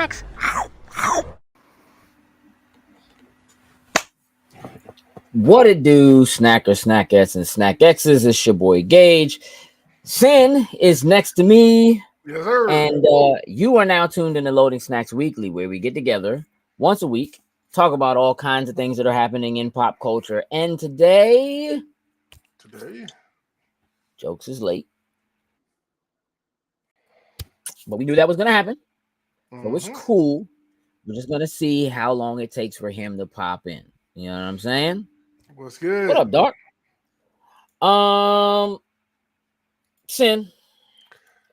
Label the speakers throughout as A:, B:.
A: snacks.
B: What it do, snackers, snackettes, and snack X's? It's your boy Gage. Sin is next to me.
C: Yes, sir.
B: And you are now tuned in to Loading Snacks Weekly, where we get together once a week, talk about all kinds of things that are happening in pop culture. And today, Jokes is late. But we knew that was going to happen. So it's cool. We're just going to see how long it takes for him to pop in. You know what I'm saying?
C: What's good?
B: What up, Dark? Sin,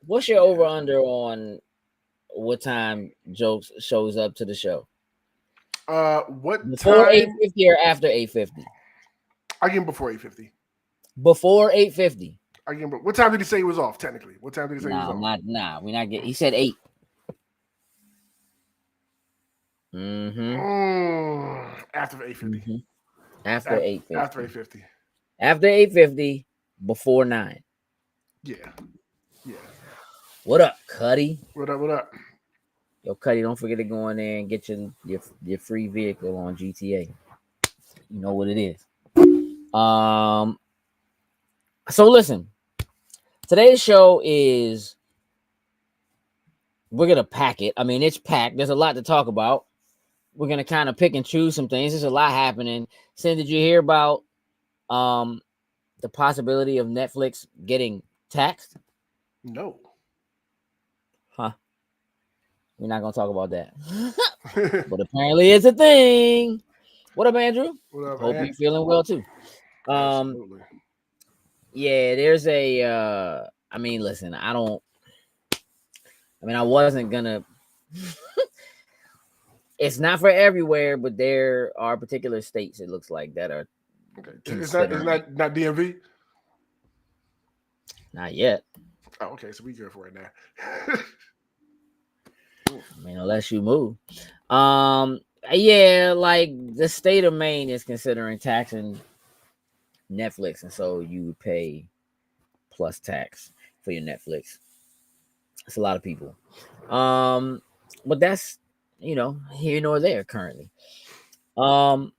B: what's your over-under on what time Jokes shows up to the show?
C: What
B: before
C: time?
B: 8:50 or after 8:50?
C: I give him before 8:50.
B: Before 8:50.
C: I give him. What time did he say he was off? Technically, what time did he say he was off?
B: We're not getting. He said 8.
C: After 8:50.
B: After 8:50.
C: After 8:50.
B: After 8:50. Before 9.
C: Yeah.
B: What up, Cuddy?
C: What up?
B: Yo, Cuddy, don't forget to go in there and get your free vehicle on GTA. You know what it is. So listen, today's show is, we're gonna pack it. I mean, it's packed. There's a lot to talk about. We're gonna kind of pick and choose some things. There's a lot happening. Sin, did you hear about the possibility of Netflix getting taxed?
C: No.
B: Huh. We're not gonna talk about that. But apparently it's a thing. What up, Andrew?
C: What up,
B: Hope
C: man?
B: you're feeling well too.
C: Absolutely.
B: Yeah, there's a I mean, listen, I wasn't gonna it's not for everywhere, but there are particular states, it looks like, that are
C: okay. It's not DMV?
B: Not yet.
C: Oh, okay, so we good for right now.
B: I mean, unless you move. Yeah, like the state of Maine is considering taxing Netflix, and so you would pay plus tax for your Netflix. It's a lot of people. But that's, here nor there currently. What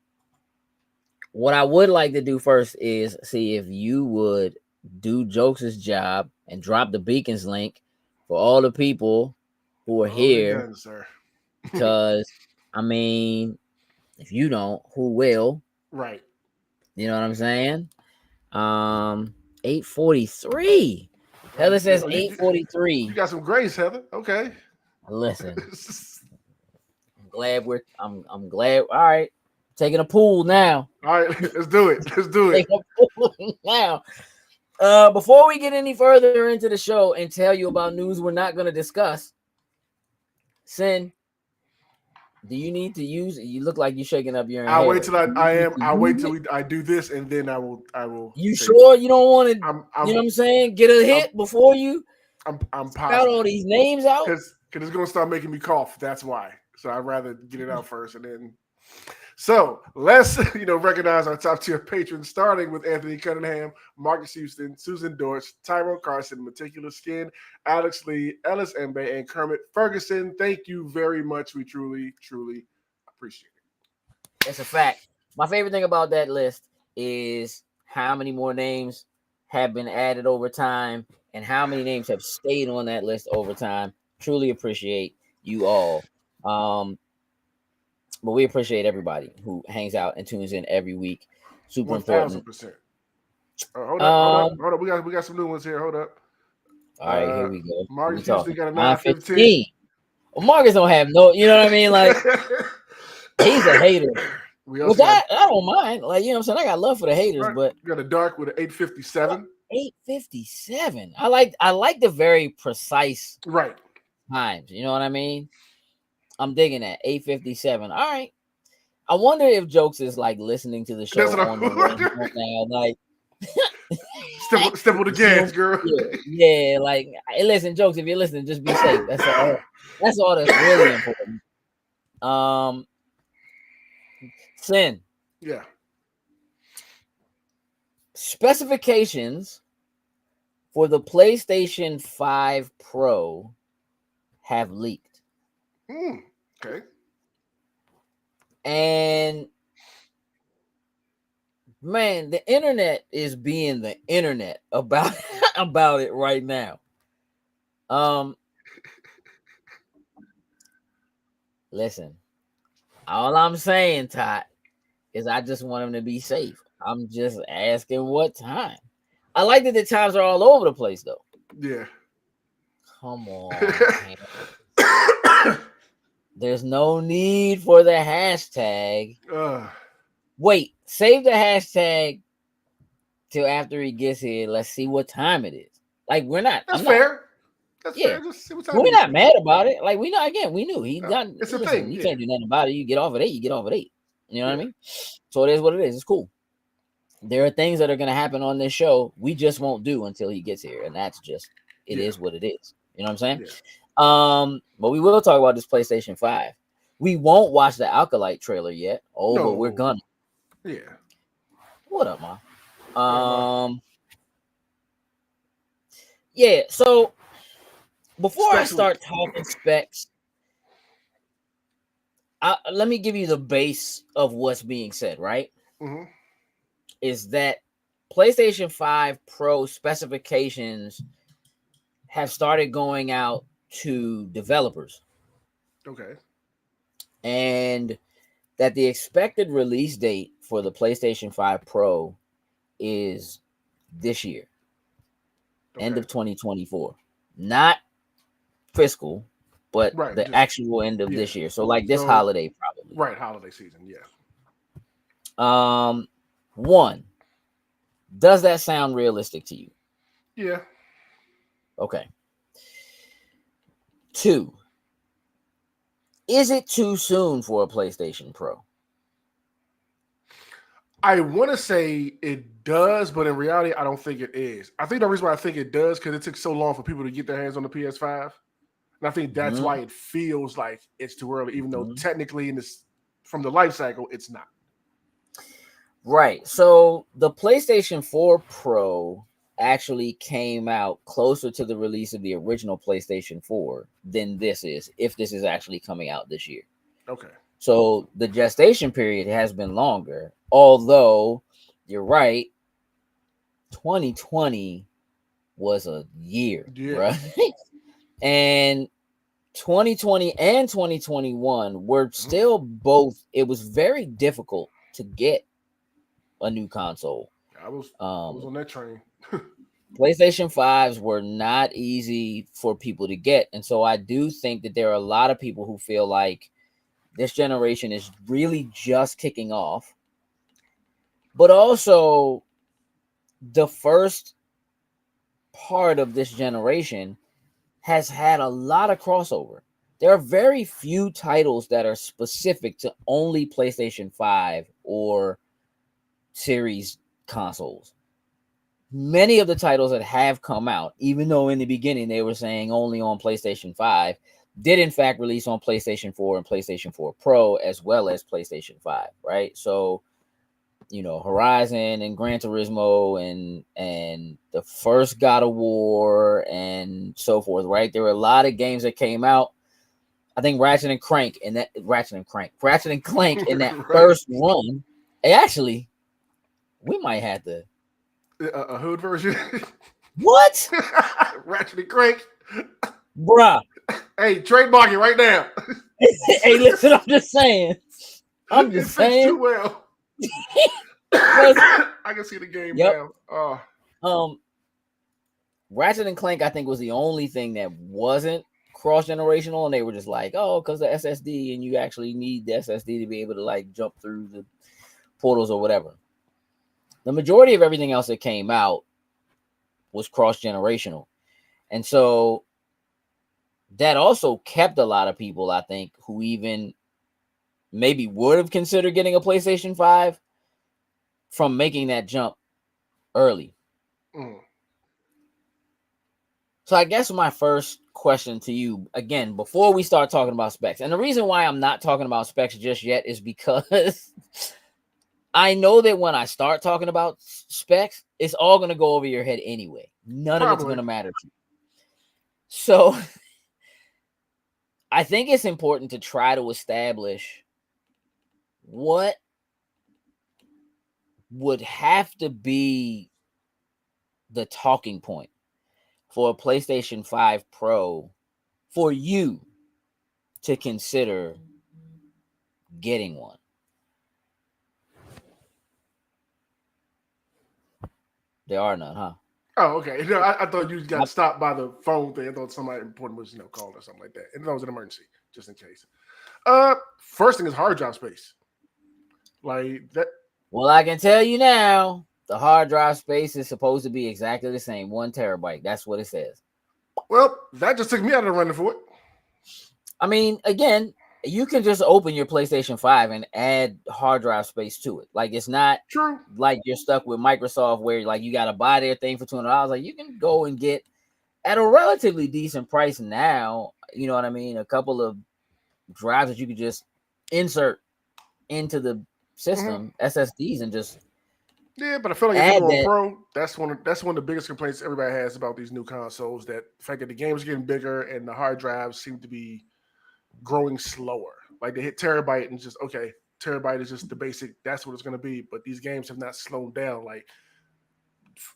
B: I would like to do first is see if you would do Jokes' job and drop the Beacons link for all the people who are here.
C: Done, sir.
B: Because, I mean, if you don't, who will?
C: Right.
B: You know what I'm saying? 8:43. Heather says 8:43.
C: You got some grace, Heather. Okay.
B: Listen, I'm glad. All right, taking a pool now.
C: All right, let's do it.
B: Taking a pool now. Before we get any further into the show and tell you about news we're not going to discuss, Sin, do you need to use? You look like you're shaking up your.
C: I'll wait till I'll wait till I do this, and then I will.
B: You sure you don't want to? You know what I'm saying? Get a hit before you.
C: I'm
B: shout all these names out
C: because it's gonna start making me cough. That's why. So I'd rather get it out first, and then. So let's recognize our top tier patrons, starting with Anthony Cunningham, Marcus Houston, Susan Dortch, Tyrone Carson, Meticulous Skin, Alex Lee, Ellis Embe, and Kermit Ferguson. Thank you very much. We truly, truly appreciate it.
B: It's a fact. My favorite thing about that list is how many more names have been added over time and how many names have stayed on that list over time. Truly appreciate you all. But we appreciate everybody who hangs out and tunes in every week. Super
C: 1,000%.
B: important.
C: Hold up. We got some new ones here. Hold up.
B: All right, here we go.
C: Marcus Houston got a
B: 915. Well, Marcus don't have no, you know what I mean? Like, he's a hater. I don't mind. Like, you know what I'm saying? I got love for the haters, but
C: we got a dark with an 857.
B: 857. I like the very precise times. You know what I mean? I'm digging that. 857. All right. I wonder if Jokes is like listening to the show on the way now. Like,
C: step on the gas, girl.
B: Yeah, like, hey, listen, Jokes, if you're listening, just be safe. That's all. That's all that's really important. Sin.
C: Yeah.
B: Specifications for the PlayStation 5 Pro have leaked.
C: Okay.
B: And man, the internet is being the internet about about it right now. Listen, all I'm saying, Todd, is I just want him to be safe. I'm just asking what time. I like that the times are all over the place, though.
C: Yeah.
B: Come on, there's no need for the hashtag. Wait, save the hashtag till after he gets here. Let's see what time it is. Like
C: That's
B: I'm
C: fair.
B: not.
C: That's
B: Yeah,
C: fair. Just see what time
B: we're
C: it is.
B: not mad about it. Like we know again, we knew he got.
C: It's a
B: Listen,
C: thing.
B: you
C: Yeah.
B: can't do nothing about it. You get off at 8. You get off at 8. You know what I
C: Yeah.
B: mean? So it is what it is. It's cool. There are things that are going to happen on this show we just won't do until he gets here, and that's just it
C: Yeah.
B: is what it is. You know what I'm saying?
C: Yeah.
B: But we will talk about this PlayStation 5. We won't watch the Acolyte trailer yet. Oh,
C: No.
B: but we're gonna.
C: Yeah.
B: What up, Ma?
C: Ma?
B: Yeah. So before I
C: Specs
B: start
C: week.
B: talking specs, let me give you the base of what's being said. Right?
C: Mm-hmm.
B: Is that PlayStation 5 Pro specifications have started going out to developers.
C: Okay.
B: And that the expected release date for the PlayStation 5 Pro is this year, end of 2024. Not fiscal, but
C: Right.
B: the actual end of this year. So like this holiday probably.
C: Right, holiday season, yeah.
B: One, does that sound realistic to you?
C: Yeah.
B: Okay. 2, is it too soon for a PlayStation Pro?
C: I want to say it does, but in reality, I don't think it is. I think the reason why I think it does because it took so long for people to get their hands on the PS5, and I think that's why it feels like it's too early, even though technically, in this from the life cycle, it's not.
B: Right. So the PlayStation 4 Pro actually came out closer to the release of the original PlayStation 4 than this is, if this is actually coming out this year.
C: Okay.
B: So the gestation period has been longer, although you're right, 2020 was a year, right? And 2020 and 2021 were still both, it was very difficult to get a new console.
C: I was on that train.
B: PlayStation 5s were not easy for people to get. And so I do think that there are a lot of people who feel like this generation is really just kicking off. But also, the first part of this generation has had a lot of crossover. There are very few titles that are specific to only PlayStation 5 or series consoles. Many of the titles that have come out, even though in the beginning they were saying only on PlayStation 5, did in fact release on PlayStation 4 and PlayStation 4 Pro as well as PlayStation 5, right? So, you know, Horizon and Gran Turismo and the first God of War and so forth, right? There were a lot of games that came out. I think Ratchet and Clank in that right. First run. Actually, we might have to
C: a hood version.
B: What?
C: Ratchet and Clank.
B: Bruh.
C: Hey, trademark it right now.
B: Hey, listen, I'm just saying. It fits
C: too well. I can see the game now.
B: Ratchet and Clank, I think, was the only thing that wasn't cross-generational, and they were just like, oh, because the SSD, and you actually need the SSD to be able to like jump through the portals or whatever. The majority of everything else that came out was cross-generational. And so that also kept a lot of people, I think, who even maybe would have considered getting a PlayStation 5 from making that jump early. So I guess my first question to you, again, before we start talking about specs, and the reason why I'm not talking about specs just yet is because I know that when I start talking about specs, it's all going to go over your head anyway. None of it's going to matter to you. So I think it's important to try to establish what would have to be the talking point for a PlayStation 5 Pro for you to consider getting one. There are none, huh?
C: Oh, okay. No, I thought you got stopped by the phone thing. I thought somebody important was, calling or something like that. And that was an emergency, just in case. First thing is hard drive space. Like that.
B: Well, I can tell you now, the hard drive space is supposed to be exactly the same, 1 terabyte. That's what it says.
C: Well, that just took me out of the running for it.
B: I mean, again, you can just open your PlayStation 5 and add hard drive space to it. Like, it's not
C: true.
B: Like you're stuck with Microsoft where like you got to buy their thing for $200. Like, you can go and get at a relatively decent price now. You know what I mean? A couple of drives that you could just insert into the system, SSDs, and just
C: but I feel like if you're going pro, that's one of the biggest complaints everybody has about these new consoles. That the fact that the games are getting bigger and the hard drives seem to be growing slower. Like they hit terabyte and just okay, terabyte is just the basic. That's what it's going to be. But these games have not slowed down. Like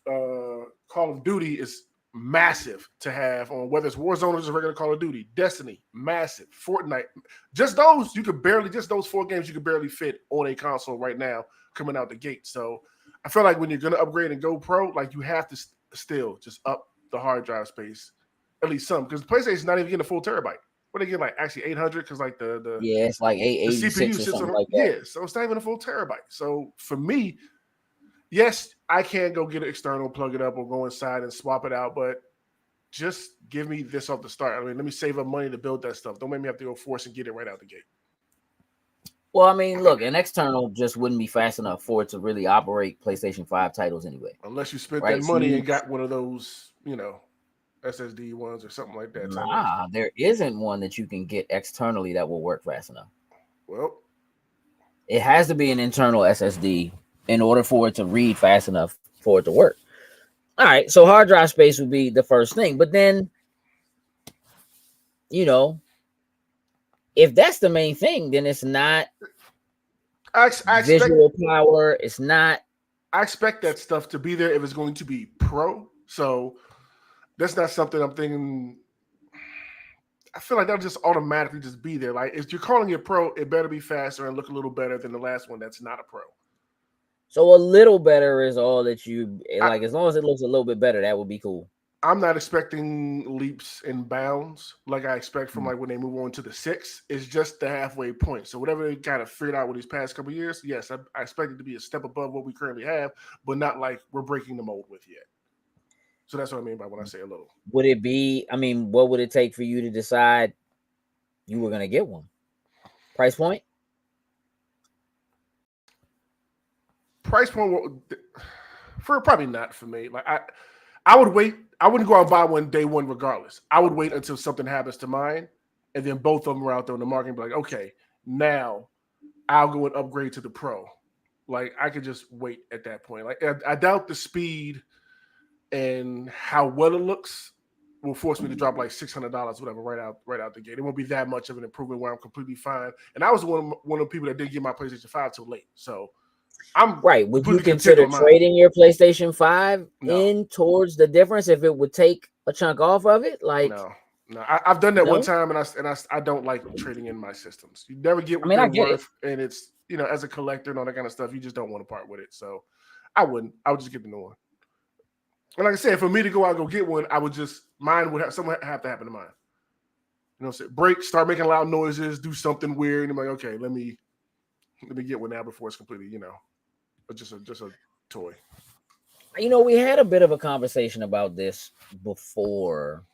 C: Call of Duty is massive to have on whether it's Warzone or just regular Call of Duty. Destiny, massive. Fortnite, just those those 4 games you could barely fit on a console right now coming out the gate. So I feel like when you're going to upgrade and go pro, like you have to still just up the hard drive space, at least some, because PlayStation's not even getting a full terabyte. What they get, like actually 800, because like the
B: it's like 886
C: CPU
B: or
C: sits
B: something
C: on
B: like that.
C: Yeah, so it's not even a full terabyte. So for me, yes, I can go get an external, plug it up, or go inside and swap it out, but just give me this off the start. I mean, let me save up money to build that stuff. Don't make me have to go force and get it right out the gate.
B: Well, I mean, look, an external just wouldn't be fast enough for it to really operate PlayStation 5 titles anyway.
C: Unless you spent that money and got one of those, SSD ones or something like that.
B: Nah, there isn't one that you can get externally that will work fast enough.
C: Well,
B: it has to be an internal SSD in order for it to read fast enough for it to work. All right, so hard drive space would be the first thing. But then, if that's the main thing, then it's not visual power. It's not.
C: I expect that stuff to be there if it's going to be pro. So that's not something I'm thinking. I feel like that'll just automatically just be there. Like if you're calling it pro, it better be faster and look a little better than the last one that's not a pro.
B: So a little better is all that you like. As long as it looks a little bit better, that would be cool.
C: I'm not expecting leaps and bounds like I expect from like when they move on to the 6. It's just the halfway point. So whatever they kind of figured out with these past couple of years, yes, I expect it to be a step above what we currently have, but not like we're breaking the mold with yet. So that's what I mean by when I say a little.
B: Would it be? I mean, what would it take for you to decide you were going to get one? Price point?
C: Price point for probably not for me. Like I would wait. I wouldn't go out and buy one day one regardless. I would wait until something happens to mine, and then both of them are out there in the market and be like, okay, now I'll go and upgrade to the Pro. Like I could just wait at that point. Like I doubt the speed and how well it looks will force me to drop like $600, whatever, right out the gate. It won't be that much of an improvement where I'm completely fine. And I was one of the people that didn't get my PlayStation 5 till late. So I'm
B: right. Would you consider trading your PlayStation 5 in towards the difference if it would take a chunk off of it? Like
C: no. I've done that one time, and I don't like trading in my systems. You never get what they're worth, and it's as a collector and all that kind of stuff, you just don't want to part with it. So I wouldn't. I would just get the new one. And like I said, for me to go out and go get one, mine would have something have to happen to mine. Break, start making loud noises, do something weird, and I'm like, okay, let me get one now before it's completely, but just a toy.
B: We had a bit of a conversation about this before.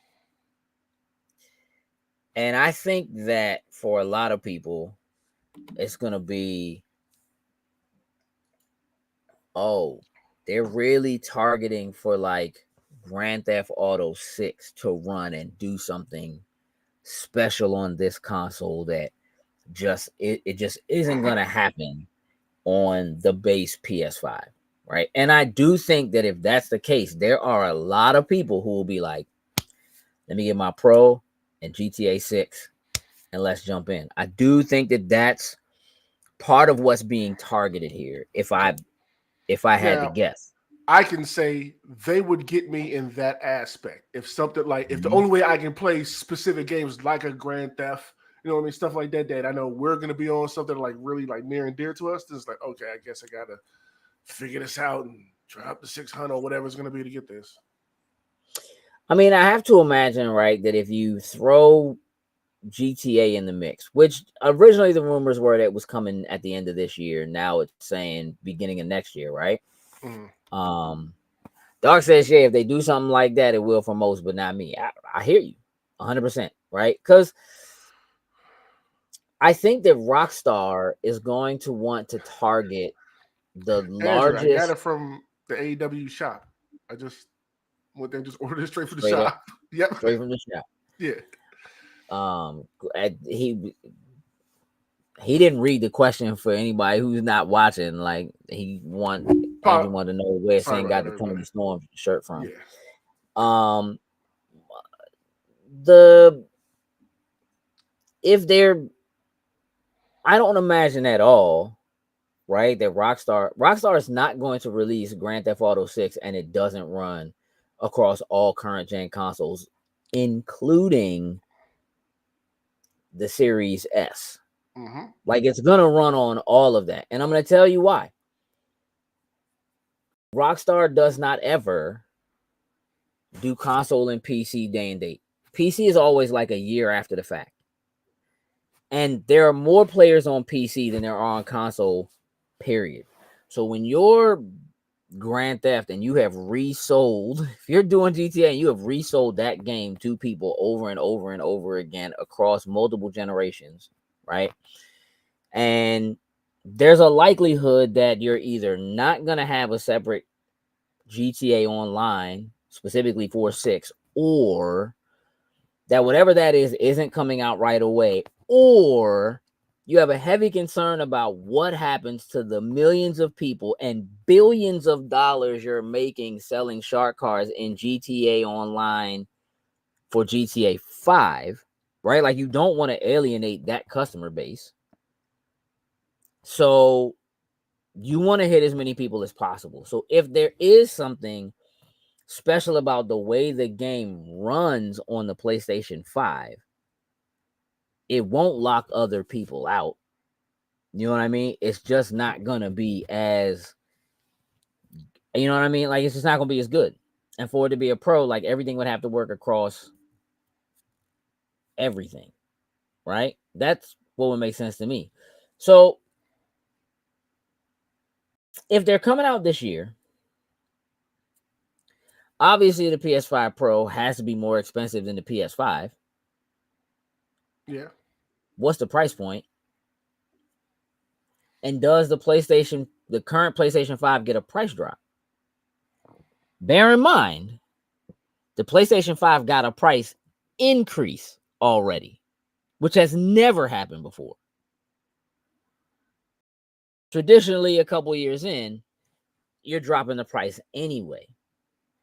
B: And I think that for a lot of people, it's going to be, they're really targeting for like Grand Theft Auto 6 to run and do something special on this console that it just isn't going to happen on the base PS5, right? And I do think that if that's the case, there are a lot of people who will be like, let me get my Pro and GTA 6 and let's jump in. I do think that that's part of what's being targeted here. If I had to
C: Now,
B: guess.
C: I can say they would get me in that aspect. If something like, if the
B: Mhm.
C: only way I can play specific games like a Grand Theft, you know what I mean, stuff like that, that I know we're going to be on something like really like near and dear to us, then it's like, okay, I guess I got to figure this out and drop the 600 or whatever it's going to be to get this.
B: I mean, I have to imagine, right, that if you throw GTA in the mix, which originally the rumors were that it was coming at the end of this year. Now it's saying beginning of next year, right?
C: Mm-hmm.
B: Dark says, yeah, if they do something like that, it will for most, but not me. I hear you 100%, right? Because I think that Rockstar is going to want to target the
C: Andrew, I got
B: largest
C: it from the AEW shop. I just went there and just ordered it straight from the
B: straight up,
C: shop. Yep.
B: straight from the shop.
C: Yeah.
B: He didn't read the question for anybody who's not watching. Like Andrew wanted to know where
C: Sorry
B: Sin
C: about
B: got
C: that,
B: the
C: everybody.
B: Tony Storm shirt from.
C: Yeah.
B: Um, the if they're, I don't imagine at all, right, that Rockstar is not going to release Grand Theft Auto 6 and it doesn't run across all current gen consoles, including the Series S.
C: Mm-hmm.
B: Like, it's gonna run on all of that, and I'm gonna tell you why. Rockstar does not ever do console and PC day and date. PC is always like a year after the fact. And there are more players on PC than there are on console, period. So when you're Grand Theft and you have resold, if you're doing GTA and you have resold that game to people over and over and over again across multiple generations, right? And there's a likelihood that you're either not going to have a separate GTA Online specifically for 6, or that whatever that is isn't coming out right away, or you have a heavy concern about what happens to the millions of people and billions of dollars you're making selling shark cards in GTA Online for GTA 5, right? Like, you don't want to alienate that customer base. So you want to hit as many people as possible. So if there is something special about the way the game runs on the PlayStation 5, it won't lock other people out. You know what I mean? It's just not gonna be as, you know what I mean? Like, it's just not gonna be as good. And for it to be a pro, like, everything would have to work across everything, right? That's what would make sense to me. So if they're coming out this year, obviously the PS5 Pro has to be more expensive than the PS5.
C: Yeah.
B: What's the price point? And does the current PlayStation 5 get a price drop? Bear in mind, the PlayStation 5 got a price increase already, which has never happened before. Traditionally, a couple years in, you're dropping the price anyway,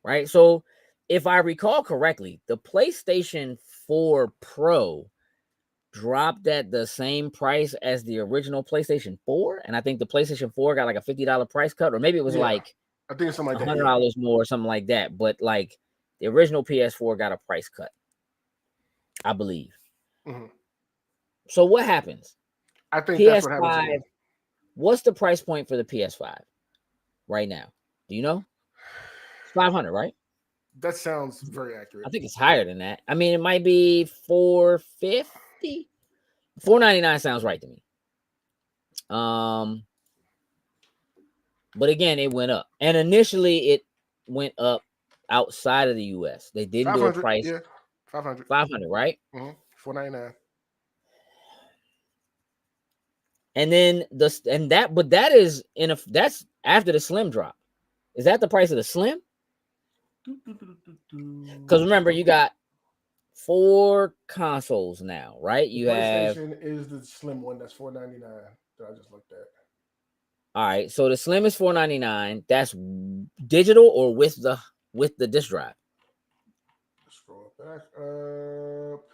B: right? So if I recall correctly, the PlayStation 4 Pro dropped at the same price as the original PlayStation 4. And I think the PlayStation 4 got like a $50 price cut, or maybe it was
C: Yeah.
B: like
C: I think it's something like that. Yeah.
B: $100 more or something like that. But like, the original PS4 got a price cut, I believe.
C: Mm-hmm.
B: So what happens?
C: I think that's what happens
B: PS5,
C: again.
B: what's the price point for the PS5 right now? Do you know? It's 500, right?
C: That sounds very
B: I
C: accurate.
B: think it's higher than that. I mean, it might be 450. 499 sounds right to me. But again, it went up. And initially it went up outside of the US. They didn't do a
C: 500.
B: price.
C: Yeah. 500.
B: 500, right?
C: Mm-hmm. 499.
B: And then that's after the Slim drop. Is that the price of the Slim? Because remember, you got 4 consoles now, right?
C: The
B: You have,
C: PlayStation is the slim one. That's 499 that I just looked at.
B: all right. So the Slim is 499. That's digital or with the disc drive.
C: Scroll back up.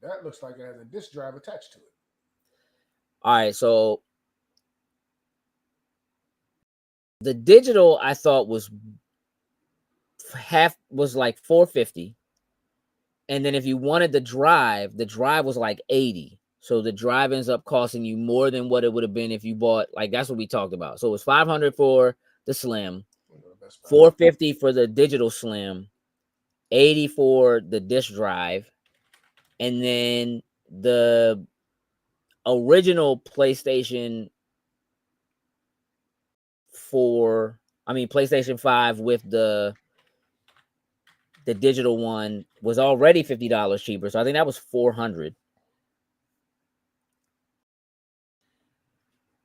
C: That looks like it has a disk drive attached to it.
B: All right, so the digital I thought was like 450. And then if you wanted the drive was like 80. So the drive ends up costing you more than what it would have been if you bought, like, that's what we talked about. So it was 500 for the slim, 450 for the digital slim, 80 for the disk drive, and then the original PlayStation PlayStation 5 with the digital one was already $50 cheaper. So I think that was 400.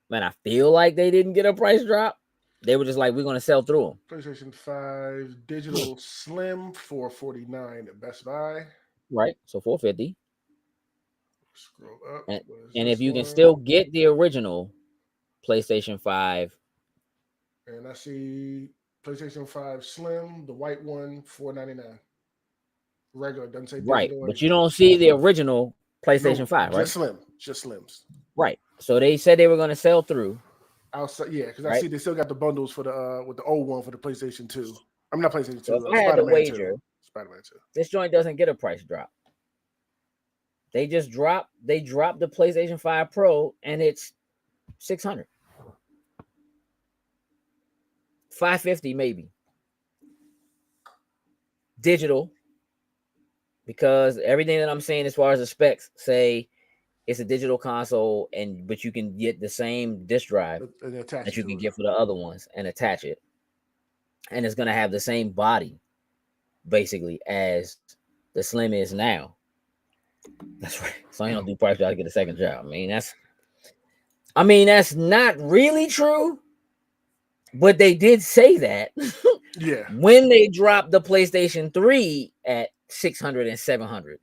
B: Man, I feel like they didn't get a price drop. They were just like, we're going to sell through them.
C: PlayStation 5 digital slim, $449 at Best Buy.
B: Right. So 450.
C: Scroll up.
B: And if you can still get the original PlayStation 5.
C: And I see PlayStation 5 Slim, the white one, $499. Regular, doesn't say digital.
B: Right. But you don't see the original PlayStation 5, right?
C: Just Slim. Just Slims.
B: Right. So they said they were going to sell through.
C: Outside, yeah, because I see they still got the bundles for the with the old one for the PlayStation 2. I'm not PlayStation 2.
B: So if I had to wager,
C: Spider-Man 2.
B: This joint doesn't get a price drop. They dropped the PlayStation 5 Pro and it's $600. $550 maybe. Digital, because everything that I'm saying as far as the specs say it's a digital console, but you can get the same disk drive that you can get for the other ones and attach it. And it's gonna have the same body basically as the Slim is now. That's right. So you don't do price drop to get a second job. I mean, that's not really true. But they did say that.
C: Yeah.
B: When they dropped the PlayStation 3 at $600 and $700.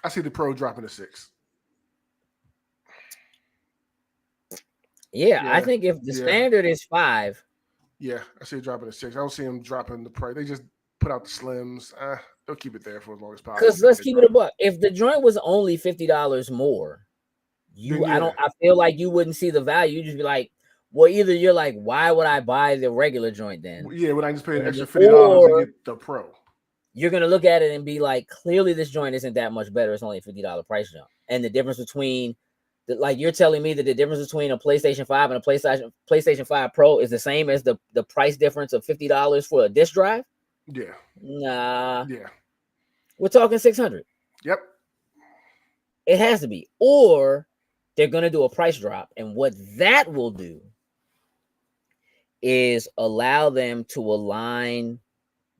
C: I see the Pro dropping to $600.
B: Yeah, I think if the standard is $500.
C: Yeah, I see it dropping to $600. I don't see them dropping the price. They just put out the Slims. They'll keep it there for as long as possible.
B: Because let's keep it a buck. If the joint was only $50 more, I feel like you wouldn't see the value. You'd just be like, well, either you're like, why would I buy the regular joint then?
C: Yeah, when I just paid an extra $50 to get the Pro.
B: You're going to look at it and be like, clearly this joint isn't that much better. It's only a $50 price jump. And the difference between, you're telling me that the difference between a PlayStation 5 and a PlayStation 5 Pro is the same as the price difference of $50 for a disc drive?
C: Yeah.
B: Nah.
C: Yeah.
B: We're talking $600.
C: Yep.
B: It has to be. Or they're going to do a price drop. And what that will do is allow them to align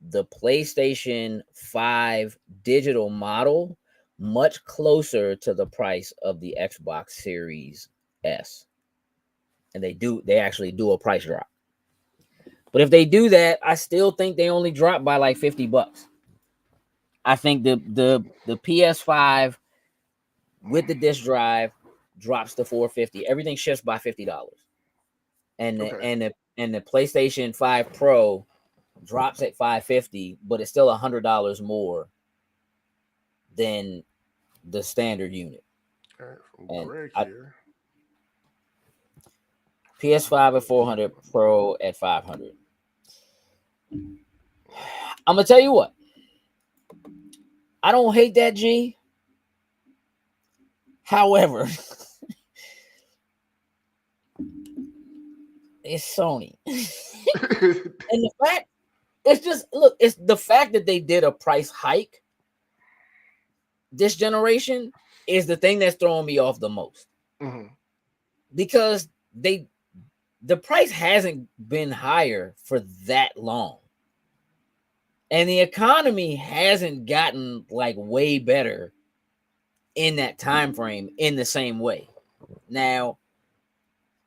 B: the PlayStation 5 digital model much closer to the price of the Xbox Series S. And they actually do a price drop. But if they do that, I still think they only drop by like $50. I think the PS5 with the disc drive drops to $450. Everything shifts by $50. And the PlayStation 5 Pro drops at $550, but it's still $100 more than the standard unit.
C: All right, from Greg here.
B: PS5 at $400, Pro at $500. I'm gonna tell you what. I don't hate that, G. However, it's Sony. And the fact, it's the fact that they did a price hike this generation is the thing that's throwing me off the most.
C: Mm-hmm.
B: Because the price hasn't been higher for that long. And the economy hasn't gotten like way better in that time frame in the same way. Now,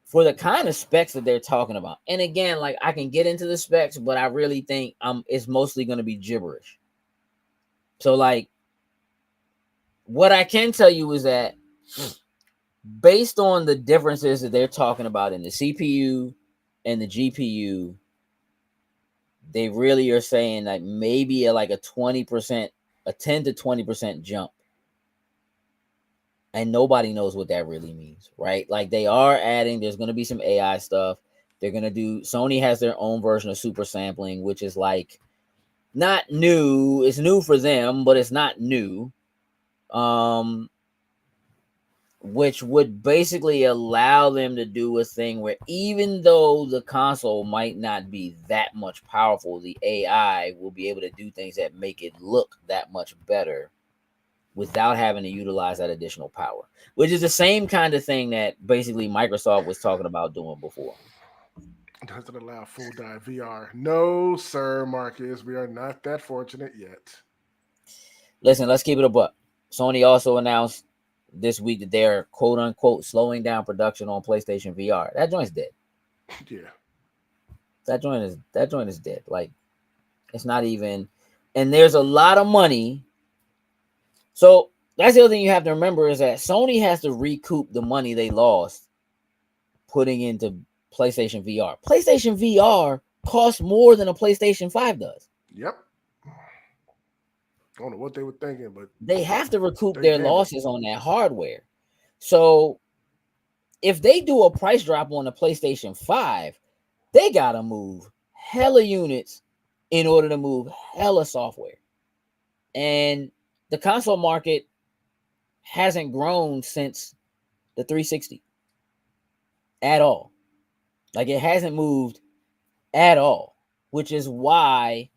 B: for the kind of specs that they're talking about, and again, like I can get into the specs, but I really think it's mostly going to be gibberish. So, like, what I can tell you is that based on the differences that they're talking about in the CPU and the GPU, they really are saying that maybe like a 20% a 10 to 20% jump. And nobody knows what that really means, right? Like they are adding, there's going to be some AI stuff. They're going to do, Sony has their own version of super sampling, which is like not new. It's new for them, but it's not new. Which would basically allow them to do a thing where even though the console might not be that much powerful, the AI will be able to do things that make it look that much better without having to utilize that additional power, which is the same kind of thing that basically Microsoft was talking about doing before.
C: Doesn't allow full dive VR. No, sir, Marcus. We are not that fortunate yet.
B: Listen, let's keep it a buck. Sony also announced this week that they're quote unquote slowing down production on PlayStation VR. That joint's dead.
C: Yeah.
B: That joint is dead. Like it's not even, and there's a lot of money. So that's the other thing you have to remember is that Sony has to recoup the money they lost putting into PlayStation VR. PlayStation VR costs more than a PlayStation 5 does.
C: Yep. I don't know what they were thinking, but
B: they have to recoup their losses on that hardware. So if they do a price drop on the PlayStation 5, they gotta move hella units in order to move hella software. And the console market hasn't grown since the 360 at all. Like it hasn't moved at all, which is why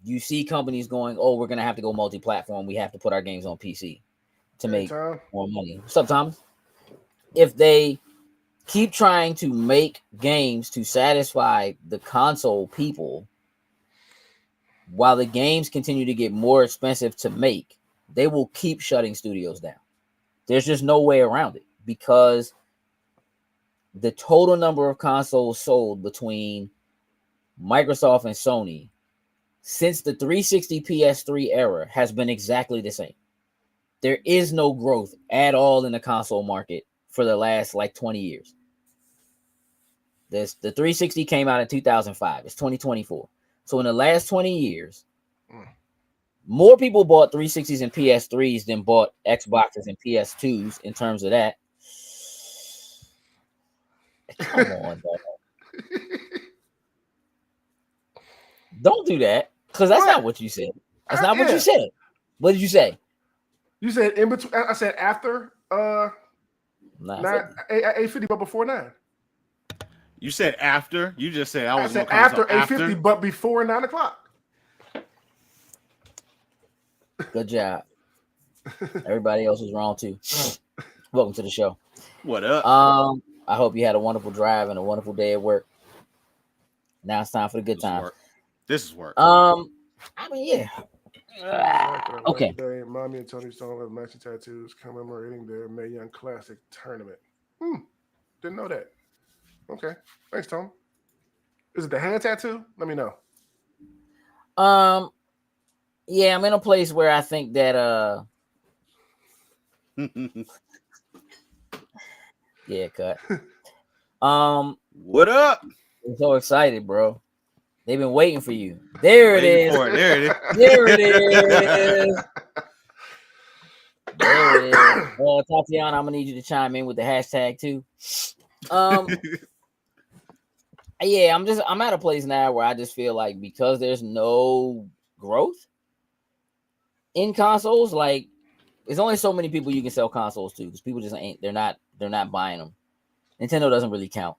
B: you see companies going, oh, we're going to have to go multi-platform. We have to put our games on PC to make more money. What's up, Thomas? If they keep trying to make games to satisfy the console people while the games continue to get more expensive to make, they will keep shutting studios down. There's just no way around it because the total number of consoles sold between Microsoft and Sony since the 360 PS3 era has been exactly the same. There is no growth at all in the console market for the last like 20 years. The 360 came out in 2005. It's 2024. So in the last 20 years, more people bought 360s and PS3s than bought Xboxes and PS2s in terms of that. Come on, dog. Don't do that. Because that's not what you said. That's not what you said. What did you say?
C: You said in between. I said after 850, but before 9.
A: You said after. You just said
C: I said after 850, but before 9 o'clock.
B: Good job. Everybody else was wrong too. Welcome to the show.
A: What up?
B: I hope you had a wonderful drive and a wonderful day at work. Now it's time for the good times.
A: This is work.
B: I mean, yeah. Okay.
C: Today, Mommy and Tony Stone have matching tattoos commemorating their Mae Young Classic tournament. Didn't know that. Okay. Thanks, Tom. Is it the hand tattoo? Let me know.
B: Yeah, I'm in a place where I think that yeah, cut.
A: What up?
B: I'm so excited, bro. They've been waiting for you. There it is.
A: There it is.
B: There it is. There it is. Well, Tatiana, I'm gonna need you to chime in with the hashtag too. Yeah, I'm at a place now where I just feel like because there's no growth in consoles, like there's only so many people you can sell consoles to because people just they're not buying them. Nintendo doesn't really count.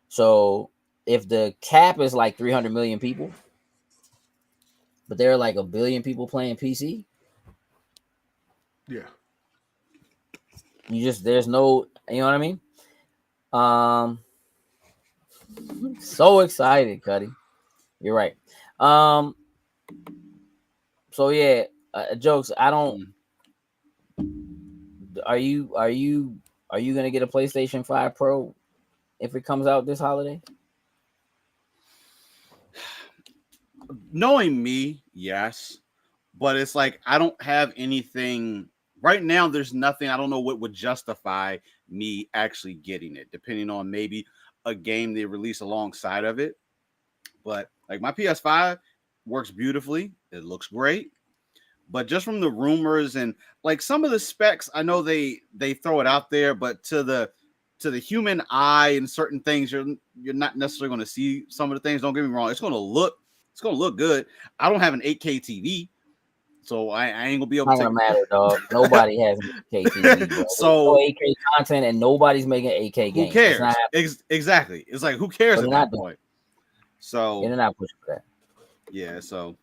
B: So if the cap is like 300 million people, but there are like 1 billion people playing PC,
C: yeah,
B: there's no, you know what I mean? So excited, Cuddy. You're right. So yeah, jokes. I don't. Are you gonna get a PlayStation 5 Pro if it comes out this holiday?
A: Knowing me, yes, but it's like I don't have anything right now. There's nothing. I don't know what would justify me actually getting it, depending on maybe a game they release alongside of it. But like my PS5 works beautifully. It looks great. but just from the rumors and like some of the specs, I know they throw it out there, but to the human eye and certain things, you're not necessarily going to see some of the things. Don't get me wrong, it's going to look good. I don't have an 8K TV, so I ain't gonna be able
B: Not
A: to
B: gonna
A: take.
B: matter, dog. Nobody has an 8K TV, bro.
A: So
B: There's no 8K content, and nobody's making 8K
A: who
B: games.
A: cares? Exactly. It's like who cares
B: But
A: at
B: they're
A: that
B: not
A: point? So
B: they're not pushing for that.
A: yeah. So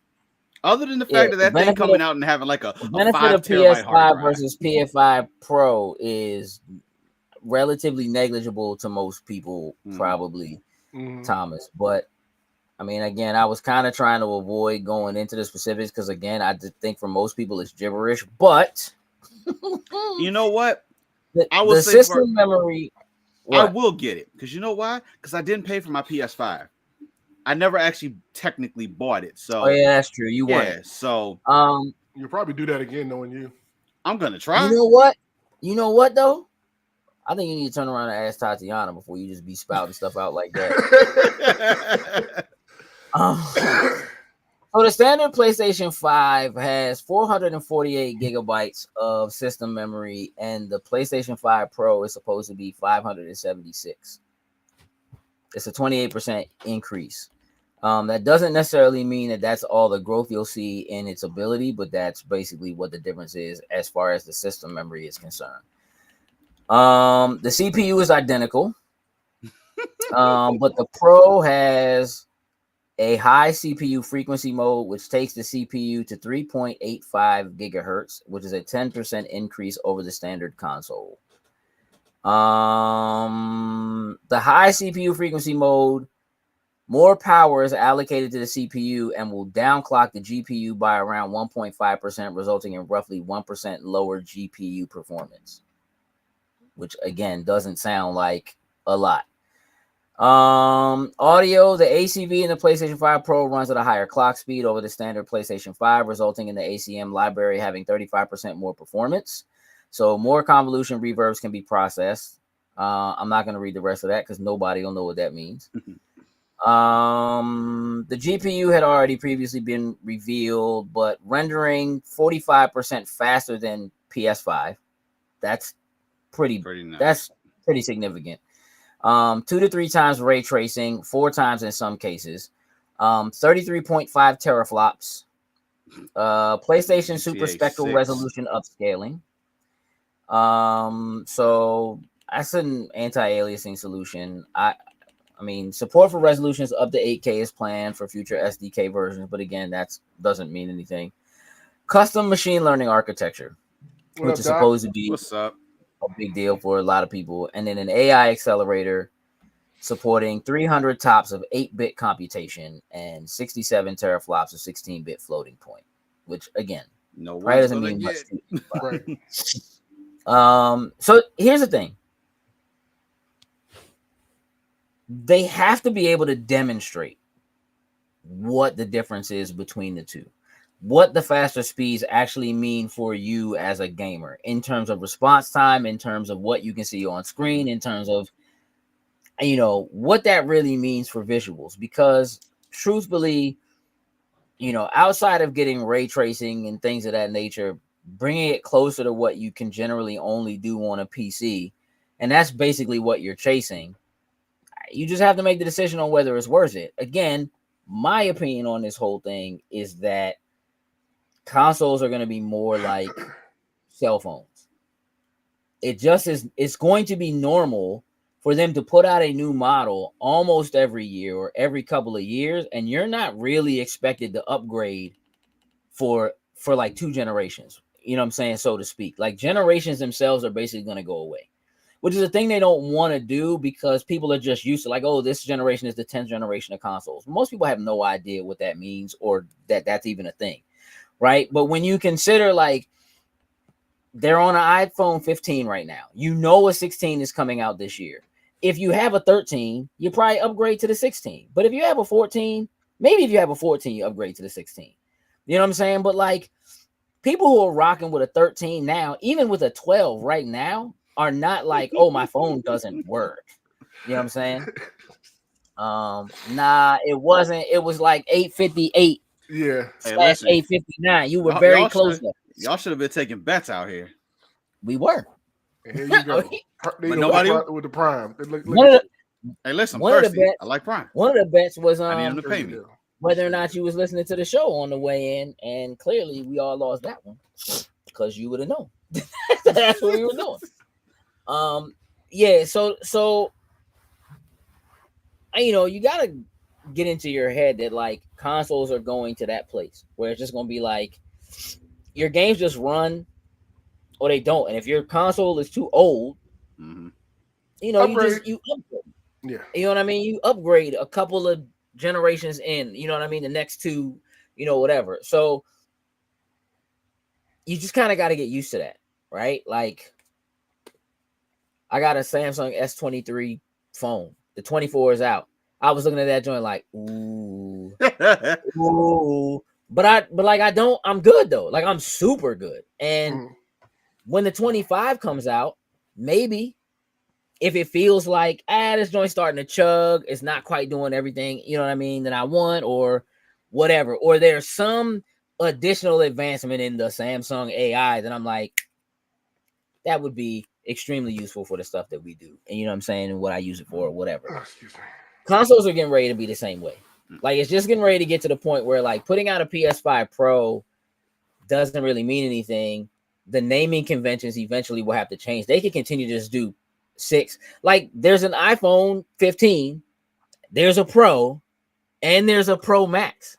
A: other than the
B: Yeah,
A: fact that
B: the
A: that thing
B: benefit
A: coming
B: of
A: out and having like a
B: the benefit
A: 5
B: of
A: terabyte hard
B: PS5
A: drive,
B: versus PS5 Pro is relatively negligible to most people, probably, Thomas. But I mean, again, I was kind of trying to avoid going into the specifics because, again, I just think for most people it's gibberish. But
A: you know what? I will
B: the
A: say
B: system memory.
A: I will get it because you know why? Because I didn't pay for my PS5. I never actually technically bought it. So
B: yeah, that's true. You won.
A: Yeah. So
C: you'll probably do that again, knowing you.
A: I'm gonna try.
B: You know what? You know what though? I think you need to turn around and ask Tatiana before you just be spouting stuff out like that. So the standard PlayStation 5 has 448 gigabytes of system memory, and the PlayStation 5 Pro is supposed to be 576. It's a 28% increase. That doesn't necessarily mean that that's all the growth you'll see in its ability, but that's basically what the difference is as far as the system memory is concerned. The CPU is identical, but the Pro has a high CPU frequency mode, which takes the CPU to 3.85 gigahertz, which is a 10% increase over the standard console. The high CPU frequency mode, more power is allocated to the CPU and will downclock the GPU by around 1.5%, resulting in roughly 1% lower GPU performance, which again doesn't sound like a lot. Audio, the ACV in the PlayStation 5 Pro runs at a higher clock speed over the standard PlayStation 5, resulting in the ACM library having 35% more performance. So more convolution reverbs can be processed. I'm not going to read the rest of that because nobody will know what that means. The GPU had already previously been revealed, but rendering 45% faster than PS5. That's pretty nice. That's pretty significant. 2 to 3 times ray tracing, 4 times in some cases. 33.5 teraflops. PlayStation Super Spectral Resolution upscaling. So that's an anti-aliasing solution. I mean, support for resolutions up to 8K is planned for future SDK versions, but again, that doesn't mean anything. Custom machine learning architecture, which is supposed to be a big deal for a lot of people. And then an AI accelerator supporting 300 tops of 8-bit computation and 67 teraflops of 16-bit floating point, which again, probably doesn't mean much to you. So here's the thing. They have to be able to demonstrate what the difference is between the two, what the faster speeds actually mean for you as a gamer in terms of response time, in terms of what you can see on screen, in terms of, you know, what that really means for visuals. Because truthfully, you know, outside of getting ray tracing and things of that nature, bringing it closer to what you can generally only do on a PC, and that's basically what you're chasing, you just have to make the decision on whether it's worth it. Again, my opinion on this whole thing is that consoles are going to be more like cell phones. It just is. It's going to be normal for them to put out a new model almost every year or every couple of years, and you're not really expected to upgrade for like 2 generations. You know what I'm saying, so to speak. Like, generations themselves are basically going to go away, which is a thing they don't want to do because people are just used to, like, oh, this generation is the 10th generation of consoles. Most people have no idea what that means or that that's even a thing, right? But when you consider, like, they're on an iPhone 15 right now. You know a 16 is coming out this year. If you have a 13, you probably upgrade to the 16. But if you have a 14, maybe if you have a 14, you upgrade to the 16. You know what I'm saying? But, like, people who are rocking with a 13 now, even with a 12 right now, are not like, oh, my phone doesn't work. You know what I'm saying? Nah, it wasn't. It was like 858
C: Yeah.
A: Hey,
B: slash
A: listen,
B: 859. You were very close.
A: Y'all should have been taking bets out here.
B: We were.
C: And here you go.
A: But nobody
C: with the prime. Look
A: hey, listen,
B: one of the
A: thirsty.
B: bets,
A: I like Prime.
B: One of the bets was
A: I need him to pay me.
B: whether or not you was listening to the show on the way in, and clearly we all lost that one because you would have known. That's what we were doing. Yeah. So you gotta get into your head that like consoles are going to that place where it's just gonna be like your games just run or they don't, and if your console is too old, you upgrade. You upgrade.
C: Yeah.
B: You know what I mean? You upgrade a couple of generations in, you know what I mean? The next two, whatever. So you just kind of got to get used to that, right? Like I got a Samsung S23 phone. The 24 is out. I was looking at that joint like, ooh, ooh. But I'm good though. Like I'm super good. And when the 25 comes out, maybe if it feels like, this joint's starting to chug, it's not quite doing everything, you know what I mean, that I want or whatever, or there's some additional advancement in the Samsung AI that I'm like, that would be extremely useful for the stuff that we do. And you know what I'm saying? And what I use it for or whatever. Consoles are getting ready to be the same way. Like it's just getting ready to get to the point where like putting out a PS5 Pro doesn't really mean anything. The naming conventions eventually will have to change. They can continue to just do 6. Like there's an iPhone 15, there's a Pro, and there's a Pro Max,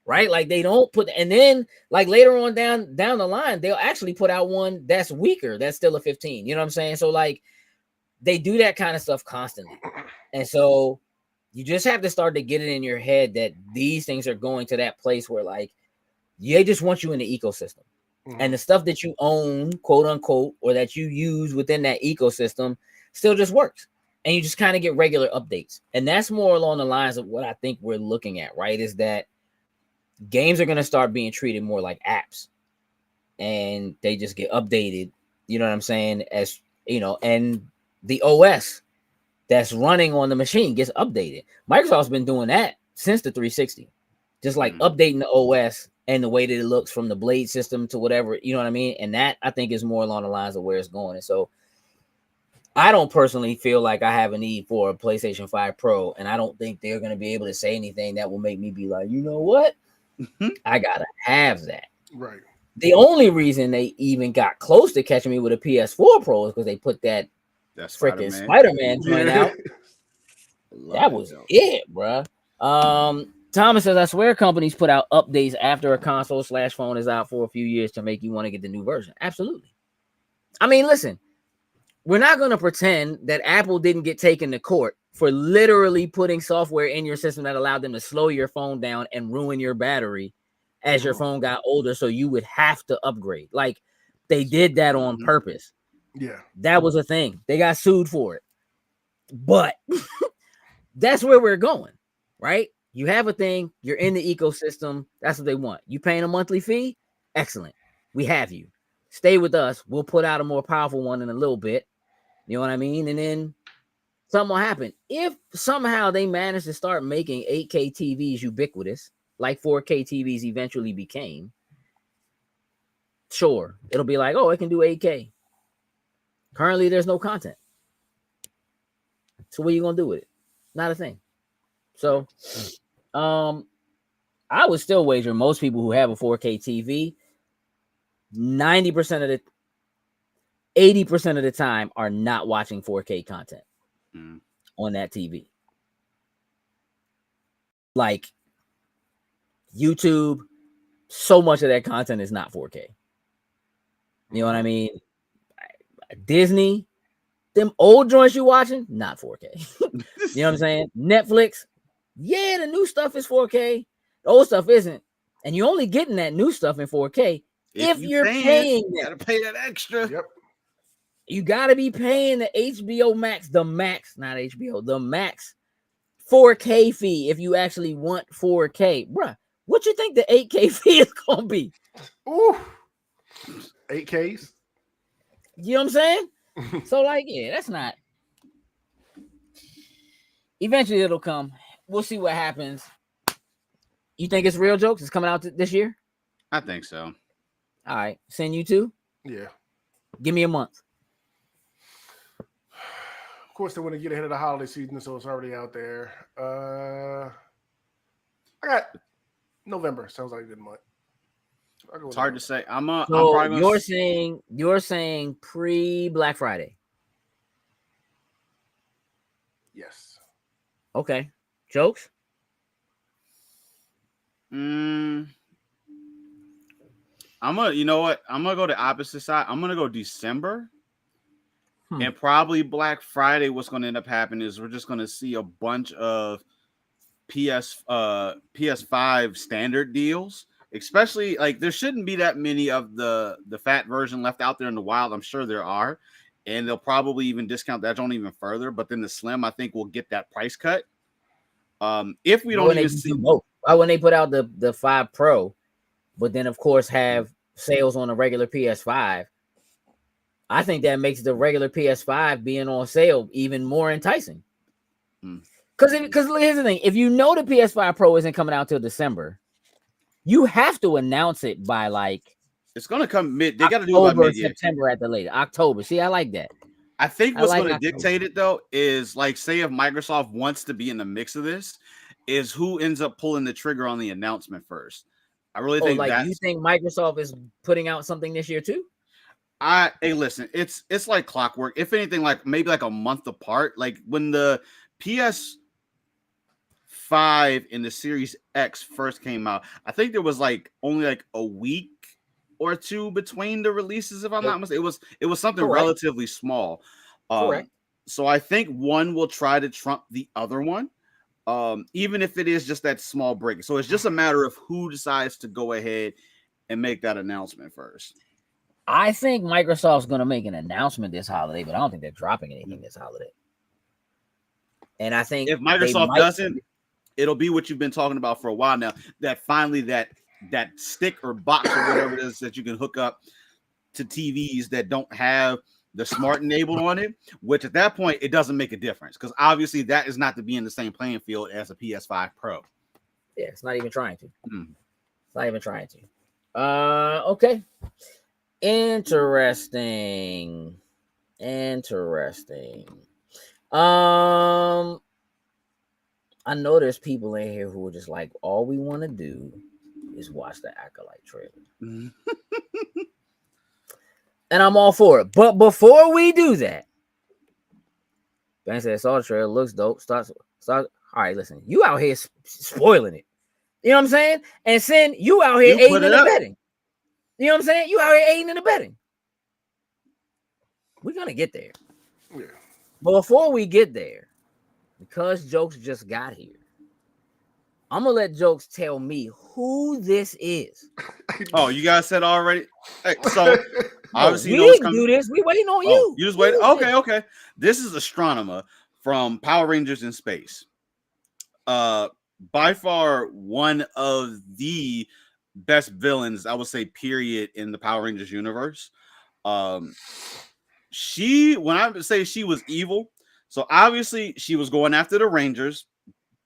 B: right? Like they don't put, and then like later on down the line, they'll actually put out one that's weaker, that's still a 15. You know what I'm saying? So like they do that kind of stuff constantly, and so you just have to start to get it in your head that these things are going to that place where like they just want you in the ecosystem. And the stuff that you own, quote unquote, or that you use within that ecosystem still just works. And you just kind of get regular updates. And that's more along the lines of what I think we're looking at, right? Is that games are going to start being treated more like apps. And they just get updated, you know what I'm saying? As, and the OS that's running on the machine gets updated. Microsoft's been doing that since the 360. Just like updating the OS and the way that it looks from the Blade system to whatever, you know what I mean? And that I think is more along the lines of where it's going. And so I don't personally feel like I have a need for a PlayStation 5 Pro, and I don't think they're going to be able to say anything that will make me be like, you know what? I got to have that.
C: Right.
B: The only reason they even got close to catching me with a PS4 Pro is because they put that freaking Spider-Man joint out. That was it, bro. Thomas says, I swear companies put out updates after a console/phone is out for a few years to make you want to get the new version. Absolutely. I mean, listen, we're not going to pretend that Apple didn't get taken to court for literally putting software in your system that allowed them to slow your phone down and ruin your battery as your phone got older. So you would have to upgrade. Like they did that on purpose.
C: Yeah.
B: That was a thing. They got sued for it. But that's where we're going, right? You have a thing, you're in the ecosystem. That's what they want. You paying a monthly fee? Excellent. We have you. Stay with us. We'll put out a more powerful one in a little bit. You know what I mean? And then something will happen. If somehow they manage to start making 8K TVs ubiquitous, like 4K TVs eventually became, sure, it'll be like, oh, it can do 8K. Currently, there's no content. So what are you going to do with it? Not a thing. So, I would still wager most people who have a 4K TV, 90% of the 80% of the time are not watching 4K content on that TV. Like YouTube, so much of that content is not 4K. You know what I mean? Disney, them old joints you watching, not 4K. You know what I'm saying? Netflix, yeah, the new stuff is 4K. The old stuff isn't. And you're only getting that new stuff in 4K if you're paying
A: you gotta pay that extra.
C: Yep.
B: You gotta be paying the HBO Max, the Max 4K fee if you actually want 4K. Bruh, what you think the 8K fee is gonna be?
C: Ooh. 8Ks.
B: You know what I'm saying? So, like, yeah, that's not. Eventually it'll come. We'll see what happens. You think it's real jokes? It's coming out this year?
A: I think so.
B: All right. Send you two?
C: Yeah.
B: Give me a month.
C: Of course, they want to get ahead of the holiday season, so it's already out there. I got November. Sounds like a good month.
A: It's hard to say. I'm
B: So
A: probably
B: you're saying pre Black Friday.
C: Yes.
B: Okay. Jokes?
A: I'm gonna, you know what? I'm gonna go the opposite side. I'm gonna go December. And probably Black Friday, what's gonna end up happening is we're just gonna see a bunch of PS5 standard deals. Especially like there shouldn't be that many of the fat version left out there in the wild. I'm sure there are, and they'll probably even discount that on even further. But then the slim, I think, will get that price cut. If we don't even see
B: both, why wouldn't they put out the 5 Pro, but then of course have sales on a regular PS5? I think that makes the regular PS5 being on sale even more enticing. Because here's the thing: if you know the PS5 Pro isn't coming out till December, you have to announce it by like
A: it's gonna come mid. They got to do it by mid
B: September at the latest. October. See, I like that.
A: I think what's going to dictate it though is like, say if Microsoft wants to be in the mix of this, is who ends up pulling the trigger on the announcement first. I really think
B: like you think Microsoft is putting out something this year too?
A: Hey, listen, it's like clockwork. If anything, like maybe like a month apart. Like when the PS5 and the Series X first came out, I think there was like only like a week or two between the releases. If I'm not mistaken, it was something relatively small.
B: Correct.
A: So I think one will try to trump the other one, even if it is just that small break. So it's just a matter of who decides to go ahead and make that announcement first.
B: I think Microsoft's going to make an announcement this holiday, but I don't think they're dropping anything this holiday. And I think
A: if Microsoft doesn't, it'll be what you've been talking about for a while now, that finally that stick or box or whatever it is that you can hook up to TVs that don't have the smart enabled on it, which at that point, it doesn't make a difference because obviously that is not to be in the same playing field as a PS5 Pro.
B: Yeah, it's not even trying to. It's not even trying to. Okay. Interesting. I know there's people in here who are just like, all we want to do is watch the Acolyte trailer. And I'm all for it. But before we do that, Ben said, saw the trailer, looks dope. Start. All right, listen, you out here spoiling it. You know what I'm saying? And Sin, you out here aiding and abetting. You know what I'm saying? You out here aiding and abetting. We're going to get there.
C: Yeah.
B: But before we get there, because Jokes just got here, I'm going to let Jokes tell me who this is.
A: Oh, you guys said already? Hey, so obviously
B: we didn't do this. We waiting on you.
A: You just waiting? Okay. This is Astronomer from Power Rangers in Space. By far one of the best villains, I would say, period, in the Power Rangers universe. When I say she was evil, so obviously she was going after the Rangers,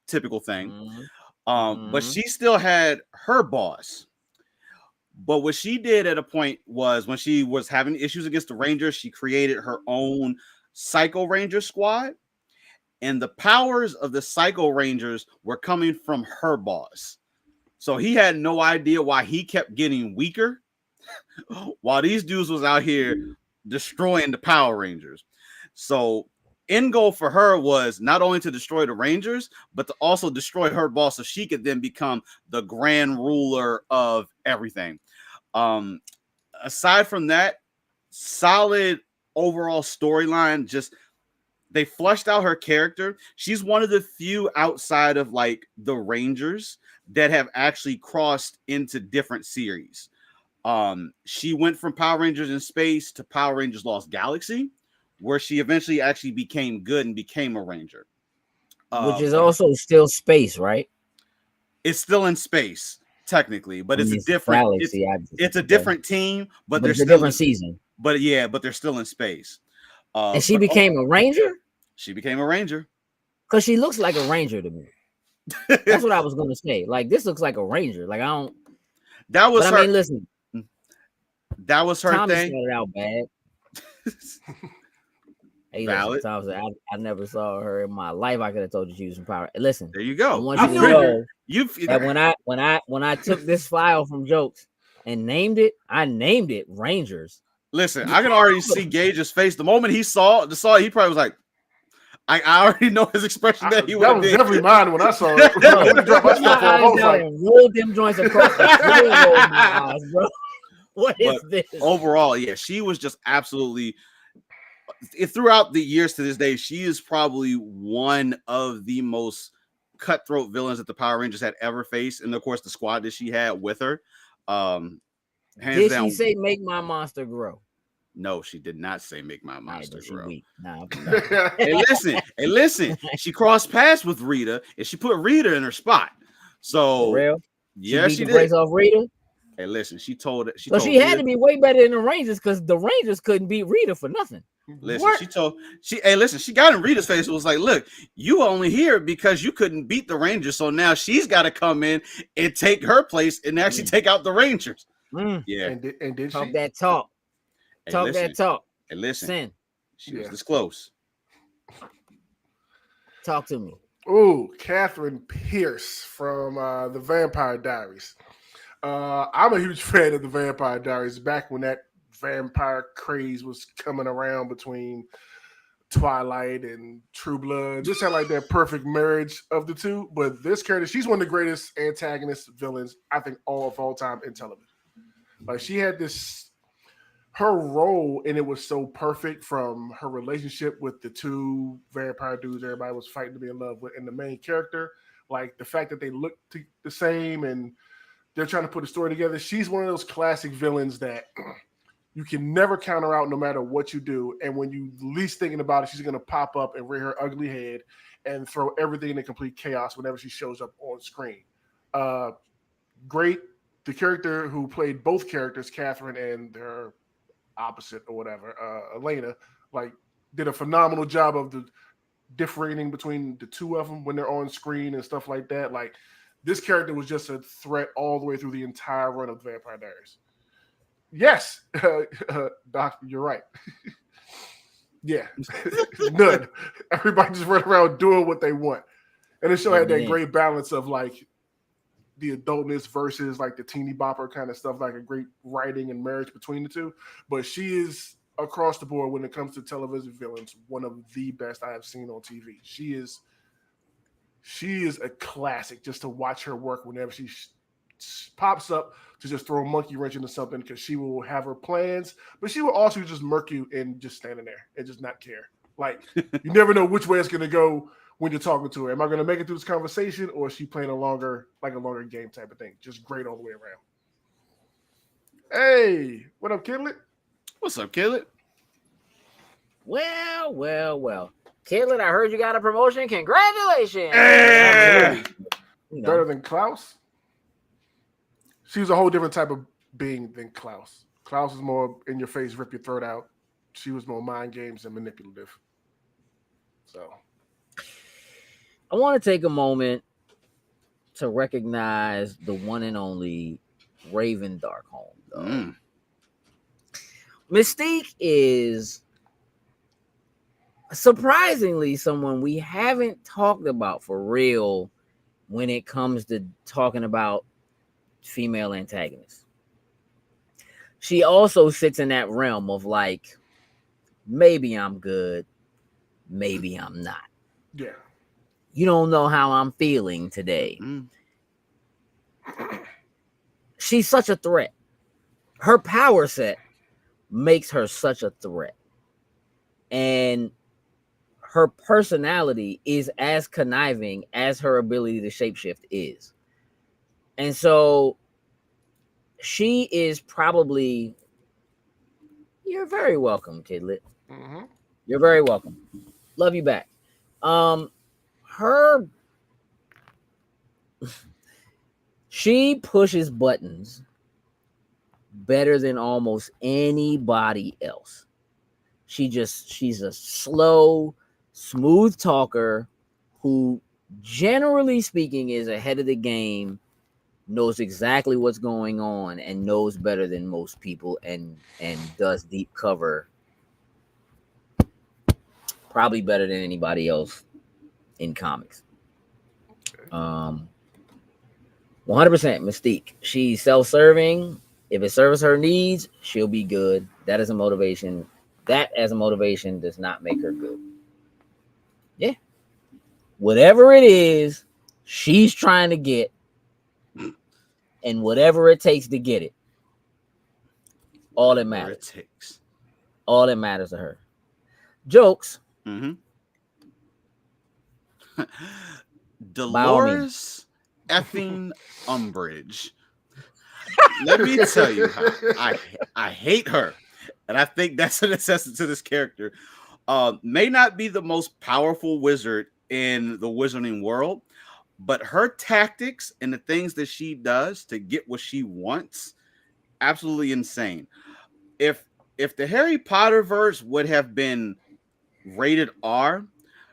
A: typical thing. But she still had her boss. But what she did at a point was when she was having issues against the Rangers, she created her own Psycho Ranger squad. And the powers of the Psycho Rangers were coming from her boss. So he had no idea why he kept getting weaker while these dudes was out here destroying the Power Rangers. So end goal for her was not only to destroy the Rangers, but to also destroy her boss so she could then become the grand ruler of everything. Aside from that, solid overall storyline. Just they flushed out her character. She's one of the few outside of like the Rangers that have actually crossed into different series. She went from Power Rangers in Space to Power Rangers Lost Galaxy, where she eventually actually became good and became a Ranger.
B: Which is also still space, right?
A: It's still in space, technically, but it's a different galaxy. It's a different team, but there's
B: a different season.
A: But but they're still in space.
B: And she became a Ranger?
A: She became a Ranger.
B: Because she looks like a Ranger to me. That's what I was gonna say. Like this looks like a Ranger. Like I don't.
A: That was
B: But
A: her.
B: I mean, listen,
A: That was her
B: Tommy
A: thing.
B: started out bad. Hey, listen,
A: Valid.
B: Thompson, I never saw her in my life. I could have told you she was some power. Listen,
A: There you
B: I
A: go.
B: want
A: I
B: you to
A: figured
B: know
A: you.
B: that when I took this file from Jokes and named it, I named it Rangers.
A: Listen, I can already see Gage's face. The moment he saw it, he probably was like, I already know his expression that he would
C: That
A: have
C: was
A: did.
C: definitely mine when I saw it. Let me drop my
B: Put my
C: stuff off. I
B: eyes
C: was
B: down
C: like,
B: and rolled them joints across the floor with my eyes, bro. What is
A: But
B: this?
A: overall, yeah, she was just absolutely throughout the years to this day, she is probably one of the most cutthroat villains that the Power Rangers had ever faced. And of course, the squad that she had with her. Hands
B: Did
A: down.
B: she say make my monster grow?
A: No, she did not say make my monster grow.
B: Nah,
A: Hey, listen. She crossed paths with Rita and she put Rita in her spot. So
B: for real?
A: yeah,
B: she beat
A: she
B: the
A: did.
B: brakes off Rita.
A: Hey, listen, she told
B: She
A: Rita,
B: had to be way better than the Rangers because the Rangers couldn't beat Rita for nothing.
A: Listen, she got in Rita's face. It was like, look, you only here because you couldn't beat the Rangers. So now she's got to come in and take her place and actually take out the Rangers. Yeah.
C: And did
B: talk
C: she?
B: that talk.
A: Hey,
B: Talk
A: listen.
B: that talk.
A: Hey, listen.
B: Sin.
A: She was this close.
B: Talk to me.
C: Ooh, Catherine Pierce from the Vampire Diaries. I'm a huge fan of the Vampire Diaries back when that vampire craze was coming around between Twilight and True Blood. Just had like that perfect marriage of the two. But this character, she's one of the greatest antagonist villains, I think, all time in television. Like she had her role in it was so perfect, from her relationship with the two vampire dudes everybody was fighting to be in love with, and the main character, like the fact that they look the same and they're trying to put a story together. She's one of those classic villains that you can never counter out no matter what you do. And when you least thinking about it, she's going to pop up and rear her ugly head and throw everything into complete chaos whenever she shows up on screen. Great. The character who played both characters, Catherine and her opposite or whatever, Elena, like did a phenomenal job of the differentiating between the two of them when they're on screen and stuff like that. Like this character was just a threat all the way through the entire run of the Vampire Diaries. Yes, Doc, you're right. Yeah, none. Everybody just run around doing what they want, and the show had that great balance of like the adultness versus like the teeny bopper kind of stuff, like a great writing and marriage between the two. But she is across the board when it comes to television villains, one of the best I have seen on TV. She is a classic just to watch her work whenever she pops up to just throw a monkey wrench into something, because she will have her plans, but she will also just murk you and just standing there and just not care. Like you never know which way it's going to go when you're talking to her. Am I going to make it through this conversation, or is she playing a longer game type of thing? Just great all the way around. Hey, what up, Kidlet?
A: What's up, Kidlet?
B: Well. Kidlet, I heard you got a promotion. Congratulations.
C: Hey! Better than Klaus? She was a whole different type of being than Klaus. Klaus was more in your face, rip your throat out. She was more mind games and manipulative. So
B: I want to take a moment to recognize the one and only Raven Darkholme. Mystique is surprisingly someone we haven't talked about for real when it comes to talking about female antagonists. She also sits in that realm of like, maybe I'm good, maybe I'm not.
C: Yeah.
B: You don't know how I'm feeling today. She's such a threat. Her power set makes her such a threat. And her personality is as conniving as her ability to shapeshift is. And so she is probably... You're very welcome, Kidlet.
C: Mm-hmm.
B: You're very welcome. Love you back. She pushes buttons better than almost anybody else. She's a slow, smooth talker who generally speaking, is ahead of the game, knows exactly what's going on, and knows better than most people, and does deep cover probably better than anybody else in comics. 100% Mystique. She's self-serving. If it serves her needs, she'll be good. That is a motivation. That as a motivation does not make her good. Yeah. Whatever it is, she's trying to get, and whatever it takes to get it, all that matters. All that matters to her. Jokes.
A: Mm-hmm. Dolores effing Umbridge. Let me tell you how I hate her, and I think that's a necessity to this character. May not be the most powerful wizard in the wizarding world, but her tactics and the things that she does to get what she wants, absolutely insane. If the Harry Potter verse would have been rated R,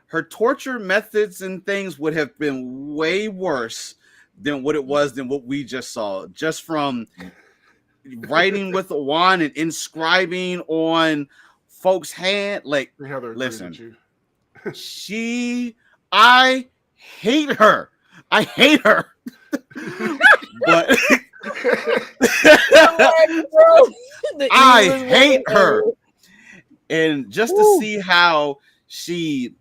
A: her torture methods and things would have been way worse than what it was than what we just saw. Just from writing with a wand and inscribing on folks' hand. Like, listen, I hate her. I hate her. But I hate her. And just to see how she,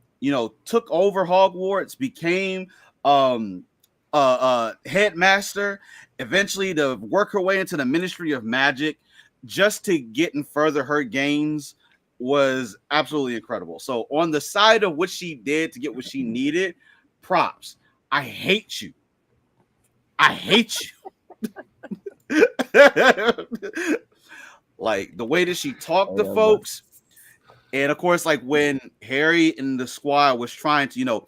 A: took over Hogwarts, became headmaster, eventually to work her way into the Ministry of Magic, just to get and further her gains, was absolutely incredible. So on the side of what she did to get what she needed, props. I hate you. I hate you. Like the way that she talked to folks. And of course, like when Harry and the squad was trying to,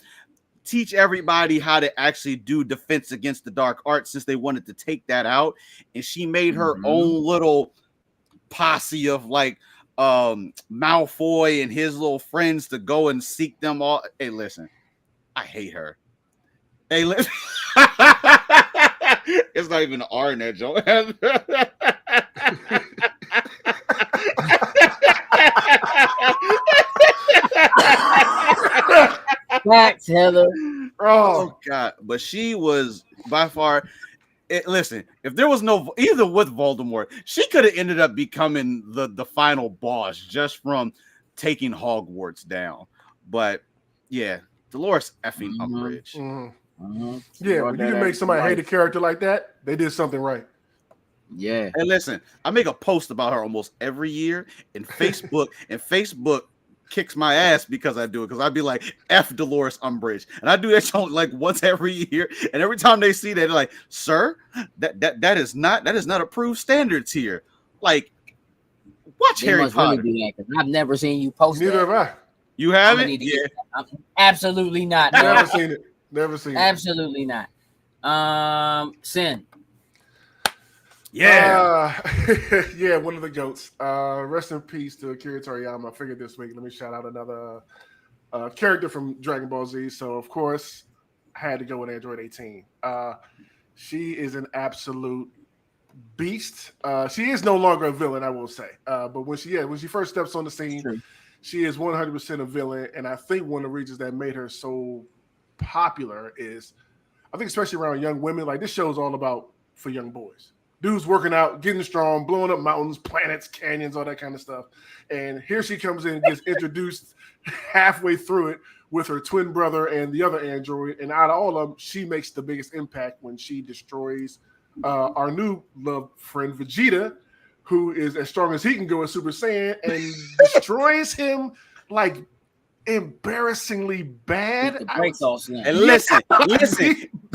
A: teach everybody how to actually do defense against the dark arts, since they wanted to take that out. And she made her own little posse of like Malfoy and his little friends to go and seek them all. Hey, listen, I hate her. Hey, listen. It's not even an R in that joke.
B: Facts, Heather.
A: Oh God! But she was by far. Listen, if there was no either with Voldemort, she could have ended up becoming the final boss just from taking Hogwarts down. But yeah, Dolores effing Umbridge.
C: Yeah, when you can make somebody hate a character like that, they did something right.
B: Yeah.
A: And listen, I make a post about her almost every year in Facebook, and Facebook kicks my ass because I do it, because I'd be like, F Dolores Umbridge, and I do that show like once every year, and every time they see that, they're like, sir, that is not approved standards here. Like, watch Harry Potter.
B: Really do that, I've never seen you post.
C: Neither have I.
A: You haven't? Yeah.
B: Absolutely not.
C: Never seen it. Never seen it.
B: Absolutely not. Sin.
A: Yeah.
C: Yeah, one of the goats. Rest in peace to Akira Toriyama. I figured this week, let me shout out another character from Dragon Ball Z. So, of course, I had to go with Android 18. She is an absolute beast. She is no longer a villain, I will say. But when she first steps on the scene, she is 100% a villain. And I think one of the reasons that made her so popular is, I think especially around young women, like this show is all about for young boys. Dudes working out, getting strong, blowing up mountains, planets, canyons, all that kind of stuff. And here she comes in and gets introduced halfway through it with her twin brother and the other android. And out of all of them, she makes the biggest impact when she destroys our new love friend Vegeta, who is as strong as he can go in Super Saiyan, and destroys him like embarrassingly bad.
A: And listen.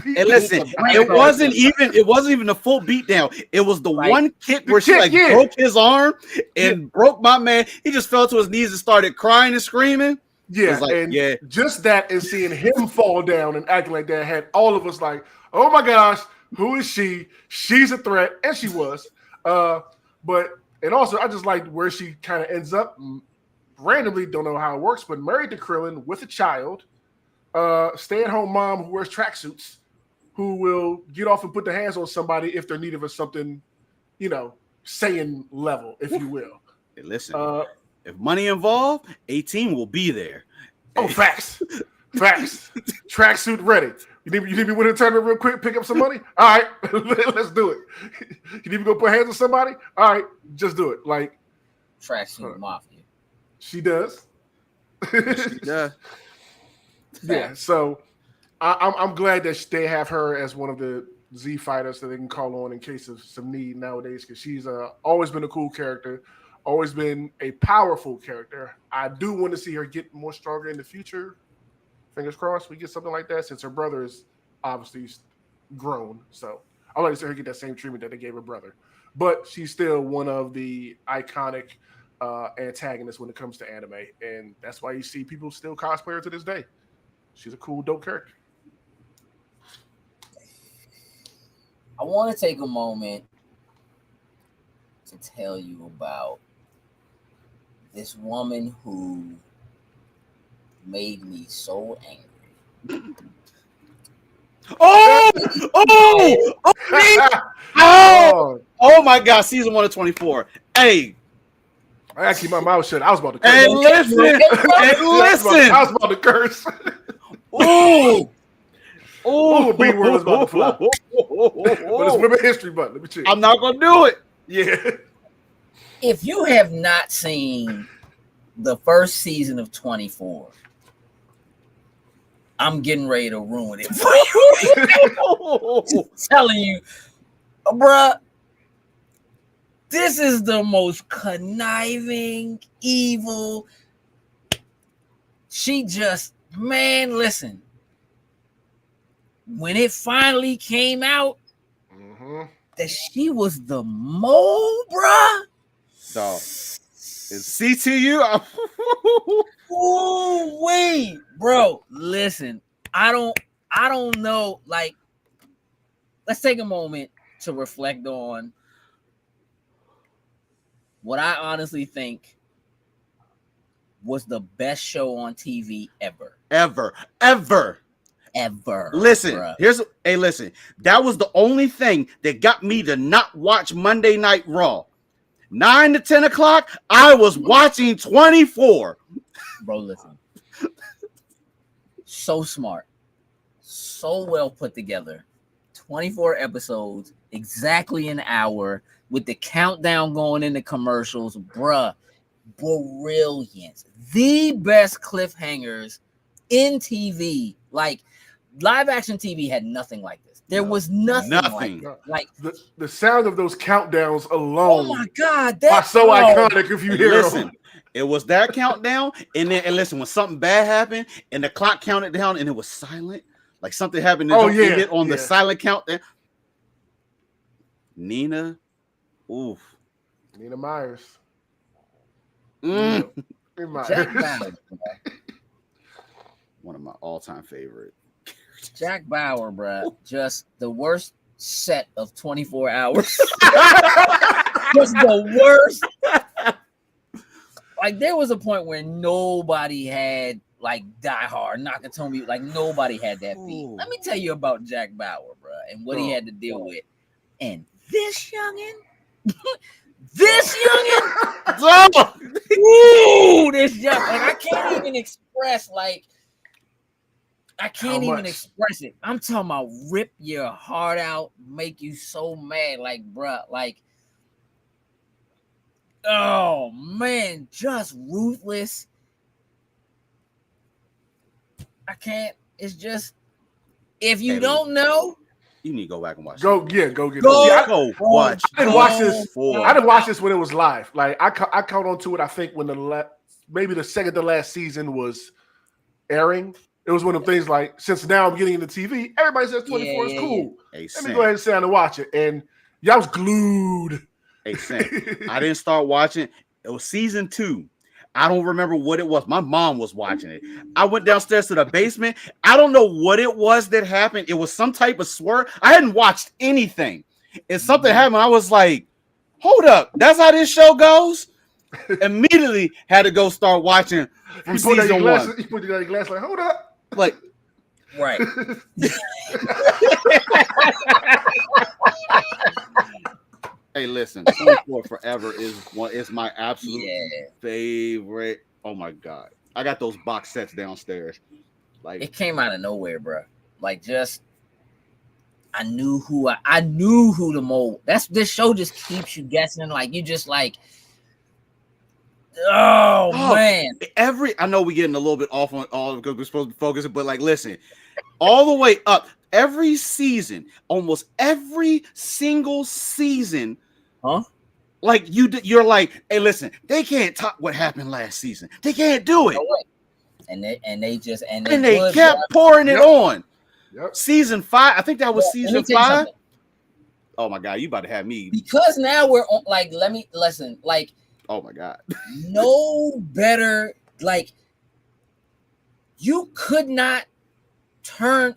A: It wasn't even a full beatdown. It was the one kick where she broke his arm and broke my man. He just fell to his knees and started crying and screaming.
C: Yeah, just that and seeing him fall down and acting like that had all of us like, oh my gosh, who is she? She's a threat, and she was. And also I just liked where she kind of ends up. Randomly, don't know how it works, but married to Krillin with a child. stay-at-home mom who wears tracksuits, who will get off and put their hands on somebody if they're needed for something, Saiyan level, if you will.
A: Hey, listen, if money involved, 18 will be there.
C: Oh, facts. Tracksuit ready. You need me to win a tournament real quick, pick up some money? All right, let's do it. You need me to go put hands on somebody? All right, just do it. Like
B: Tracksuit Mafia.
C: She does.
A: Yeah.
C: Yeah. So I'm glad that they have her as one of the Z fighters that they can call on in case of some need nowadays, because she's always been a cool character, always been a powerful character. I do want to see her get more stronger in the future. Fingers crossed we get something like that, since her brother is obviously grown. So I'd like to see her get that same treatment that they gave her brother. But she's still one of the iconic antagonists when it comes to anime. And that's why you see people still cosplay her to this day. She's a cool, dope character.
B: I want to take a moment to tell you about this woman who made me so angry.
A: Oh my God! Season 1 of 24. Hey,
C: I gotta keep my mouth shut. I was about to curse.
A: Hey, listen.
C: I was about to curse.
A: Oh,
C: B word was about to fly. But it's Women History Month. Let me check.
A: I'm not gonna do it.
C: Yeah.
B: If you have not seen the first season of 24, I'm getting ready to ruin it for you. Just telling you, bruh, this is the most conniving, evil. She just, man, listen. When it finally came out that she was the mole, bruh.
A: So, it's CTU.
B: Ooh, wait, bro. Listen, I don't know. Like, let's take a moment to reflect on what I honestly think was the best show on TV ever.
A: Ever. Listen,
B: bruh.
A: listen. That was the only thing that got me to not watch Monday Night Raw. 9 to 10 o'clock, I was watching 24.
B: Bro, listen. So smart. So well put together. 24 episodes, exactly an hour, with the countdown going into commercials. Bruh, brilliant. The best cliffhangers in TV. Like, live action TV had nothing like this. There was nothing. Like
C: the sound of those countdowns alone.
B: Oh my God,
C: that's so iconic. If you hear them.
A: It was that countdown, and listen, when something bad happened and the clock counted down and it was silent, like something happened. Hit on the silent countdown. Nina, Nina
C: Myers.
B: Jack Bauer.
A: One of my all-time favorite.
B: Jack Bauer, bro. Just the worst set of 24 hours. Just the worst. Like, there was a point where nobody had like Die Hard, Nakatomi, like nobody had that beat. Let me tell you about Jack Bauer, bro, and what he had to deal with. And this youngin', ooh, this young, like I can't even express it. I'm talking about rip your heart out, make you so mad, like, bruh, like, oh man, just ruthless. I can't. It's just, if you don't know,
A: you need to go back and watch.
C: Go get it.
A: Watch.
C: I didn't watch this when it was live. Like I caught on to it. I think when maybe the second to last season was airing. It was one of the things like, since now I'm getting into TV, everybody says 24 is cool.
A: Hey,
C: let me go ahead and sit down and watch it. And y'all was glued.
A: Hey, Sam, I didn't start watching. It was season 2. I don't remember what it was. My mom was watching it. I went downstairs to the basement. I don't know what it was that happened. It was some type of swerve. I hadn't watched anything. And something happened. I was like, hold up. That's how this show goes? Immediately had to go start watching from season 1.
C: You put your glass like, hold up.
A: Like,
B: Right.
A: Hey, listen, 24 Forever is my absolute favorite. Oh my god, I got those box sets downstairs. Like
B: it came out of nowhere, bro. Like just I knew who the mole. This show just keeps you guessing. Like you just like, oh man.
A: I know we're getting a little bit off on all because we're supposed to focus, but like listen, all the way up every season, almost every single season.
B: Huh?
A: Like you're like, hey, listen, they can't top what happened last season. They can't do it.
B: No way. And they
A: kept pouring it on.
C: Yep.
A: Season 5, I think that was season 5. Oh my god, you about to have me
B: because now we're on. Like, let me listen. Like,
A: oh my god,
B: no better. Like, you could not turn.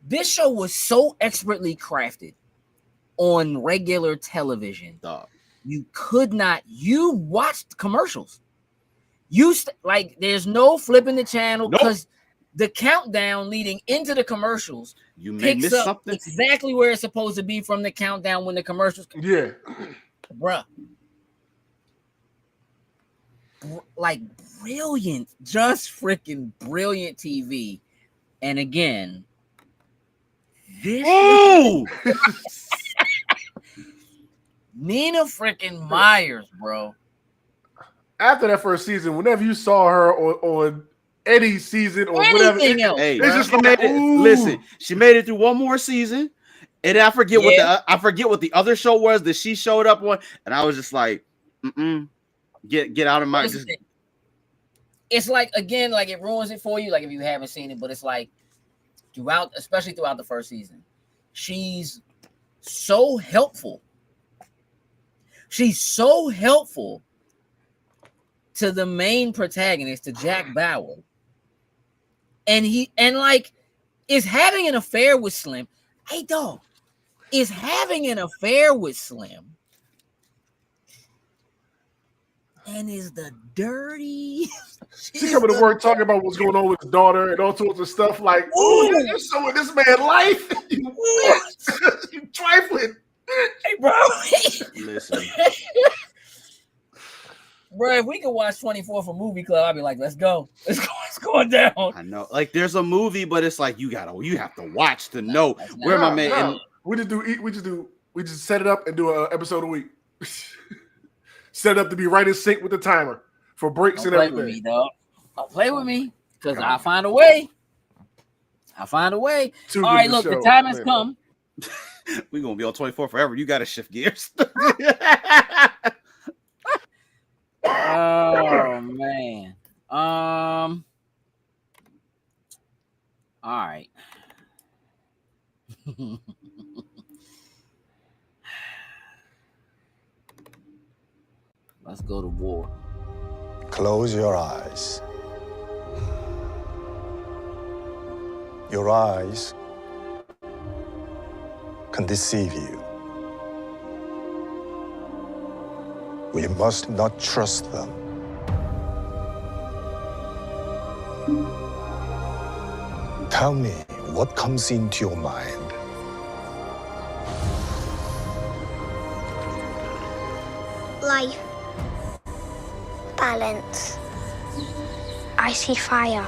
B: This show was so expertly crafted on regular television.
A: Dog.
B: You could not. You watched commercials. Like there's no flipping the channel because the countdown leading into the commercials picks up something exactly where it's supposed to be from the countdown when the commercials.
C: Yeah,
B: bruh. Like brilliant, just freaking brilliant TV. And again, this.
A: Oh!
B: Nina freaking Myers, bro.
C: After that first season, whenever you saw her on Eddie's season or whatever,
A: it's just listen. She made it through one more season, and I forget what the other show was that she showed up on, and I was just like, get out of my.
B: It's like again, like it ruins it for you, like if you haven't seen it, but it's like especially throughout the first season, she's so helpful. She's so helpful to the main protagonist, to Jack Bauer. And like is having an affair with Slim. Hey dog, is having an affair with Slim and is the dirty.
C: She coming to work talking about what's going on with his daughter and all sorts of stuff. Like, oh, you're showing this man life. You trifling.
B: Hey, bro.
A: Listen.
B: Bro, if we could watch 24 for Movie Club, I'd be like, let's go. It's going down.
A: I know. Like, there's a movie, but it's like you have to watch to know where my man.
C: No. We just set it up and do an episode a week. Set it up to be right in sync with the timer for breaks and everything.
B: Play with me, dog. Don't play with me because I'll find a way. All right, look, the time has come.
A: We're gonna be on 24 forever. You gotta shift gears.
B: Oh man. All right. Let's go to war.
D: Close your eyes. Your eyes can deceive you. We must not trust them. Tell me what comes into your mind.
E: Life. Balance. I see fire.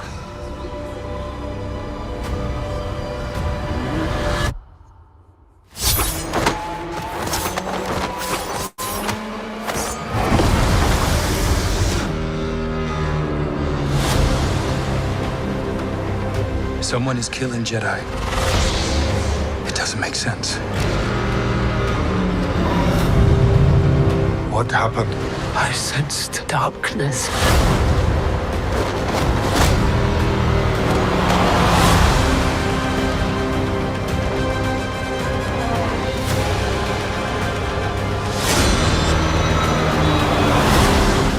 F: Someone is killing Jedi. It doesn't make sense.
D: What happened?
F: I sensed darkness.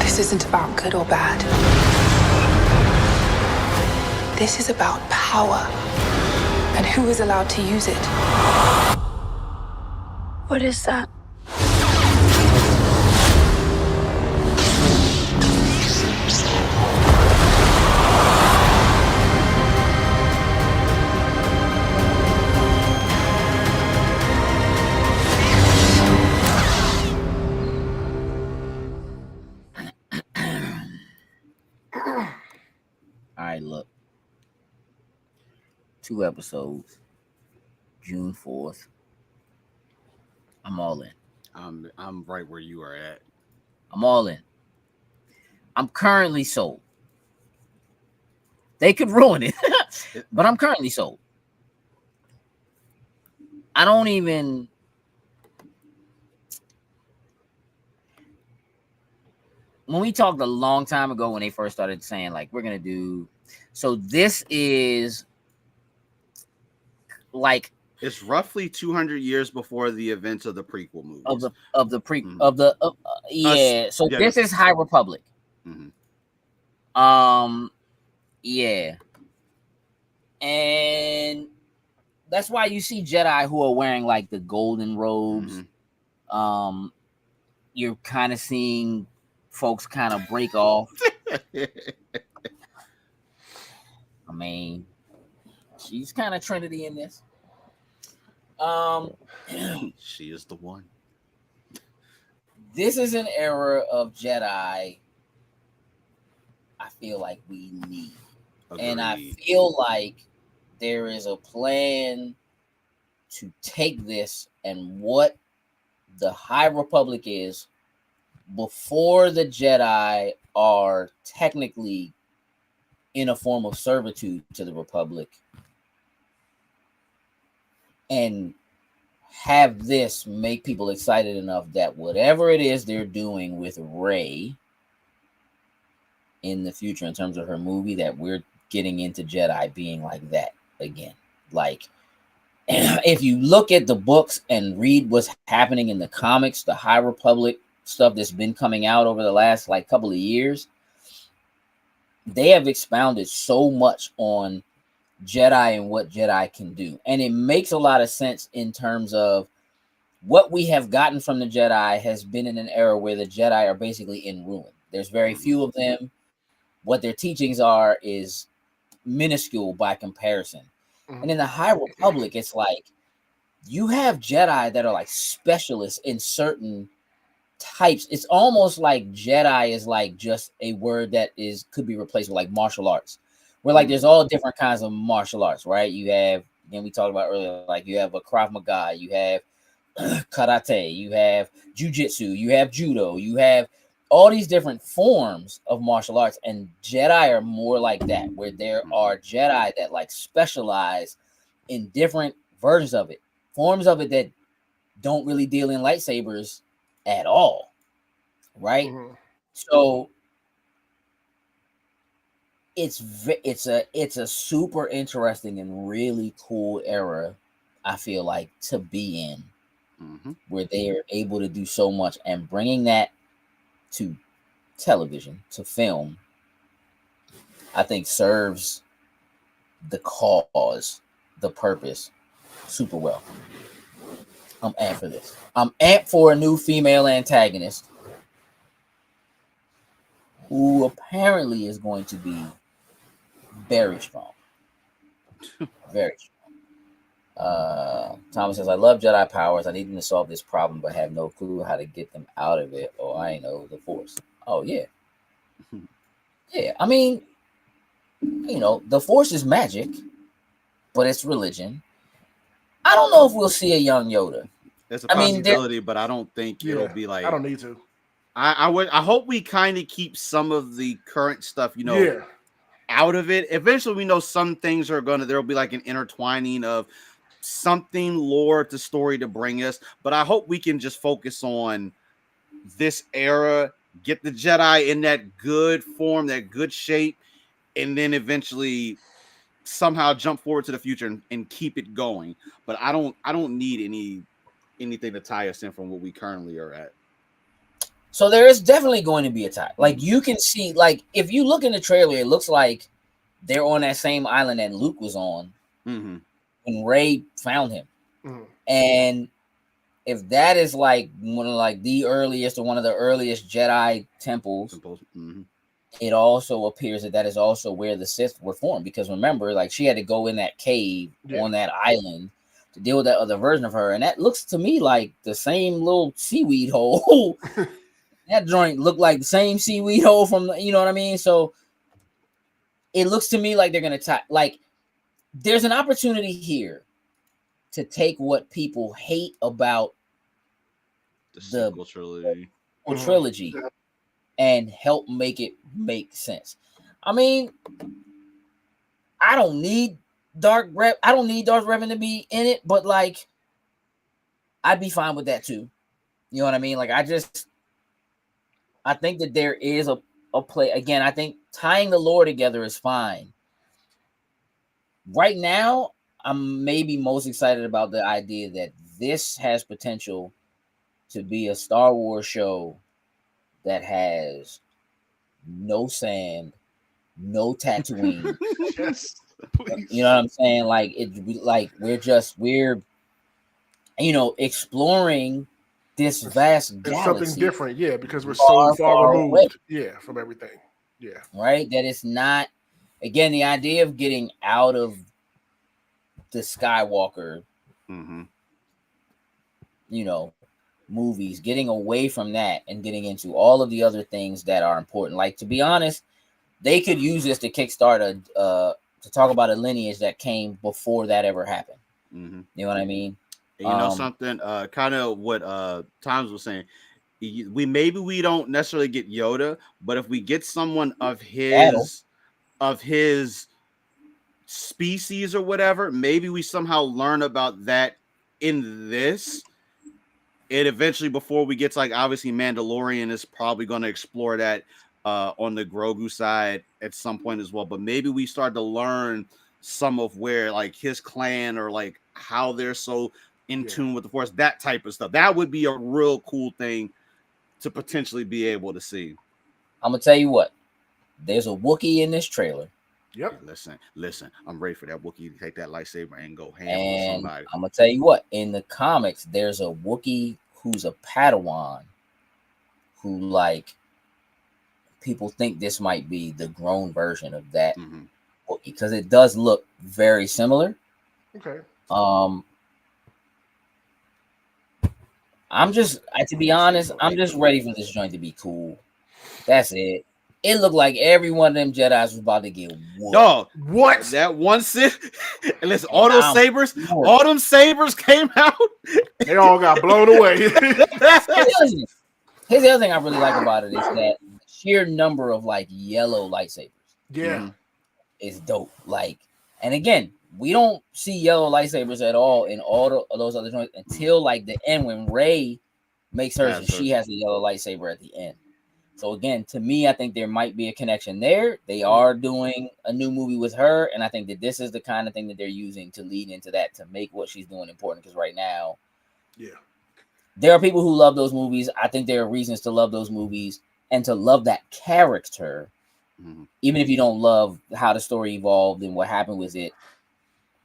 G: This isn't about good or bad. This is about power and who is allowed to use it.
E: What is that?
B: 2 episodes, June 4th. I'm all in.
A: I'm right where you are at.
B: I'm all in. I'm currently sold. They could ruin it, but I'm currently sold. I don't even. When we talked a long time ago, when they first started saying like we're gonna do, so this is like
A: It's roughly 200 years before the events of the prequel movies.
B: of the So
A: yeah.
B: this is High Republic. Yeah, and that's why you see Jedi who are wearing like the golden robes. You're kind of seeing folks kind of break off. I mean, she's kind of Trinity in this.
A: She is the one.
B: This is an era of Jedi I feel like we need.
A: Agreed.
B: And I feel like there is a plan to take this and what the High Republic is before the Jedi are technically in a form of servitude to the Republic, and have this make people excited enough that whatever it is they're doing with Rey in the future in terms of her movie, that we're getting into Jedi being like that again. Like, if you look at the books and read what's happening in the comics, the High Republic stuff that's been coming out over the last like couple of years, they have expounded so much on Jedi and what Jedi can do. And it makes a lot of sense in terms of what we have gotten from the Jedi has been in an era where the Jedi are basically in ruin. There's very few of them. What their teachings are is minuscule by comparison. And in the High Republic, it's like you have Jedi that are like specialists in certain types. It's almost like Jedi is like just a word that could be replaced with like martial arts, where like there's all different kinds of martial arts, right? You have, again, we talked about earlier, like you have a Krav Maga, you have karate, you have jujitsu, you have judo, you have all these different forms of martial arts, and Jedi are more like that, where there are Jedi that like specialize in different versions of it, forms of it that don't really deal in lightsabers at all, right? So it's a super interesting and really cool era, I feel like, to be in, where they are able to do so much, and bringing that to television, to film, I think serves the cause, the purpose super well. I'm amped for this. I'm amped for a new female antagonist who apparently is going to be very strong. Very strong. Thomas says, I love Jedi powers. I need them to solve this problem, but have no clue how to get them out of it. Oh, I know the Force. Oh, yeah. Yeah, I mean, you know, the Force is magic, but it's religion. I don't know if we'll see a young Yoda.
A: It's a possibility, but I don't think it'll be like.
C: I don't need to.
A: I hope we kind of keep some of the current stuff, you know, out of it. Eventually, we know some things there'll be like an intertwining of something lore to story to bring us. But I hope we can just focus on this era, get the Jedi in that good form, that good shape, and then eventually somehow jump forward to the future and keep it going. But I don't need anything to tie us in from what we currently are at.
B: So there is definitely going to be a tie. Like, you can see, like, if you look in the trailer, it looks like they're on that same island that Luke was on when Rey found him. And if that is like one of like the earliest or one of the earliest Jedi temples, it also appears that is also where the Sith were formed. Because remember, like, she had to go in that cave on that island to deal with that other version of her, and that looks to me like the same little seaweed hole. That joint looked like the same seaweed hole from the, you know what I mean? So it looks to me like they're gonna tie, like, there's an opportunity here to take what people hate about
A: The sequel trilogy.
B: trilogy and help make it make sense. I mean, I don't need Dark Revan to be in it, but like, I'd be fine with that too. You know what I mean? Like, I think that there is a play. Again, I think tying the lore together is fine. Right now, I'm maybe most excited about the idea that this has potential to be a Star Wars show that has no sand, no Tatooine.
C: Yes, please.
B: You know what I'm saying? Like we're exploring this vast
C: It's
B: galaxy.
C: something different, yeah, because we're so far removed, from everything. Yeah.
B: Right? That it's not, again, the idea of getting out of the Skywalker, movies, getting away from that and getting into all of the other things that are important. Like, to be honest, they could use this to kickstart to talk about a lineage that came before that ever happened. You know what I mean?
A: And you know something, kind of what Times was saying. We don't necessarily get Yoda, but if we get someone of his species or whatever, maybe we somehow learn about that in this. And eventually, before we get to, like, obviously Mandalorian is probably going to explore that on the Grogu side at some point as well. But maybe we start to learn some of where, like, his clan, or like how they're so in tune with the Force, that type of stuff. That would be a real cool thing to potentially be able to see.
B: I'm gonna tell you what, there's a Wookiee in this trailer.
C: Yep.
A: Hey, listen. I'm ready for that Wookiee to take that lightsaber and go ham
B: And
A: with somebody.
B: I'm gonna tell you what, in the comics, there's a Wookiee who's a Padawan, who, like, people think this might be the grown version of that Wookiee, because it does look very similar.
C: Okay.
B: To be honest, I'm just ready for this joint to be cool. That's it. It looked like every one of them Jedis was about to get whooped.
A: Dog,
C: what?
A: That one and listen, all them sabers came out.
C: They all got blown away.
B: Here's the other thing I really like about it is that the sheer number of, like, yellow lightsabers.
C: Yeah.
B: Is dope. Like, and again, we don't see yellow lightsabers at all in all of those other joints until, like, the end, when Rey makes hers and she has a yellow lightsaber at the end. So again, to me, I think there might be a connection there. They are doing a new movie with her, and I think that this is the kind of thing that they're using to lead into that, to make what she's doing important. Because right now, there are people who love those movies. I think there are reasons to love those movies and to love that character, even if you don't love how the story evolved and what happened with it.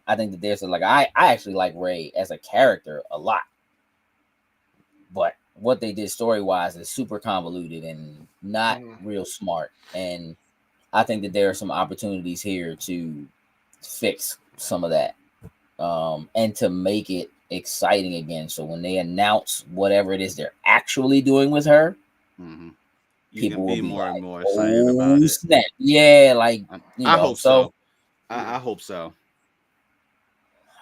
B: I think that there's I actually like Rey as a character a lot, but what they did story-wise is super convoluted and not real smart. And I think that there are some opportunities here to fix some of that, and to make it exciting again. So when they announce whatever it is they're actually doing with her, people will be more and more excited about it. Snap. Yeah, like,
A: I hope so. I hope so.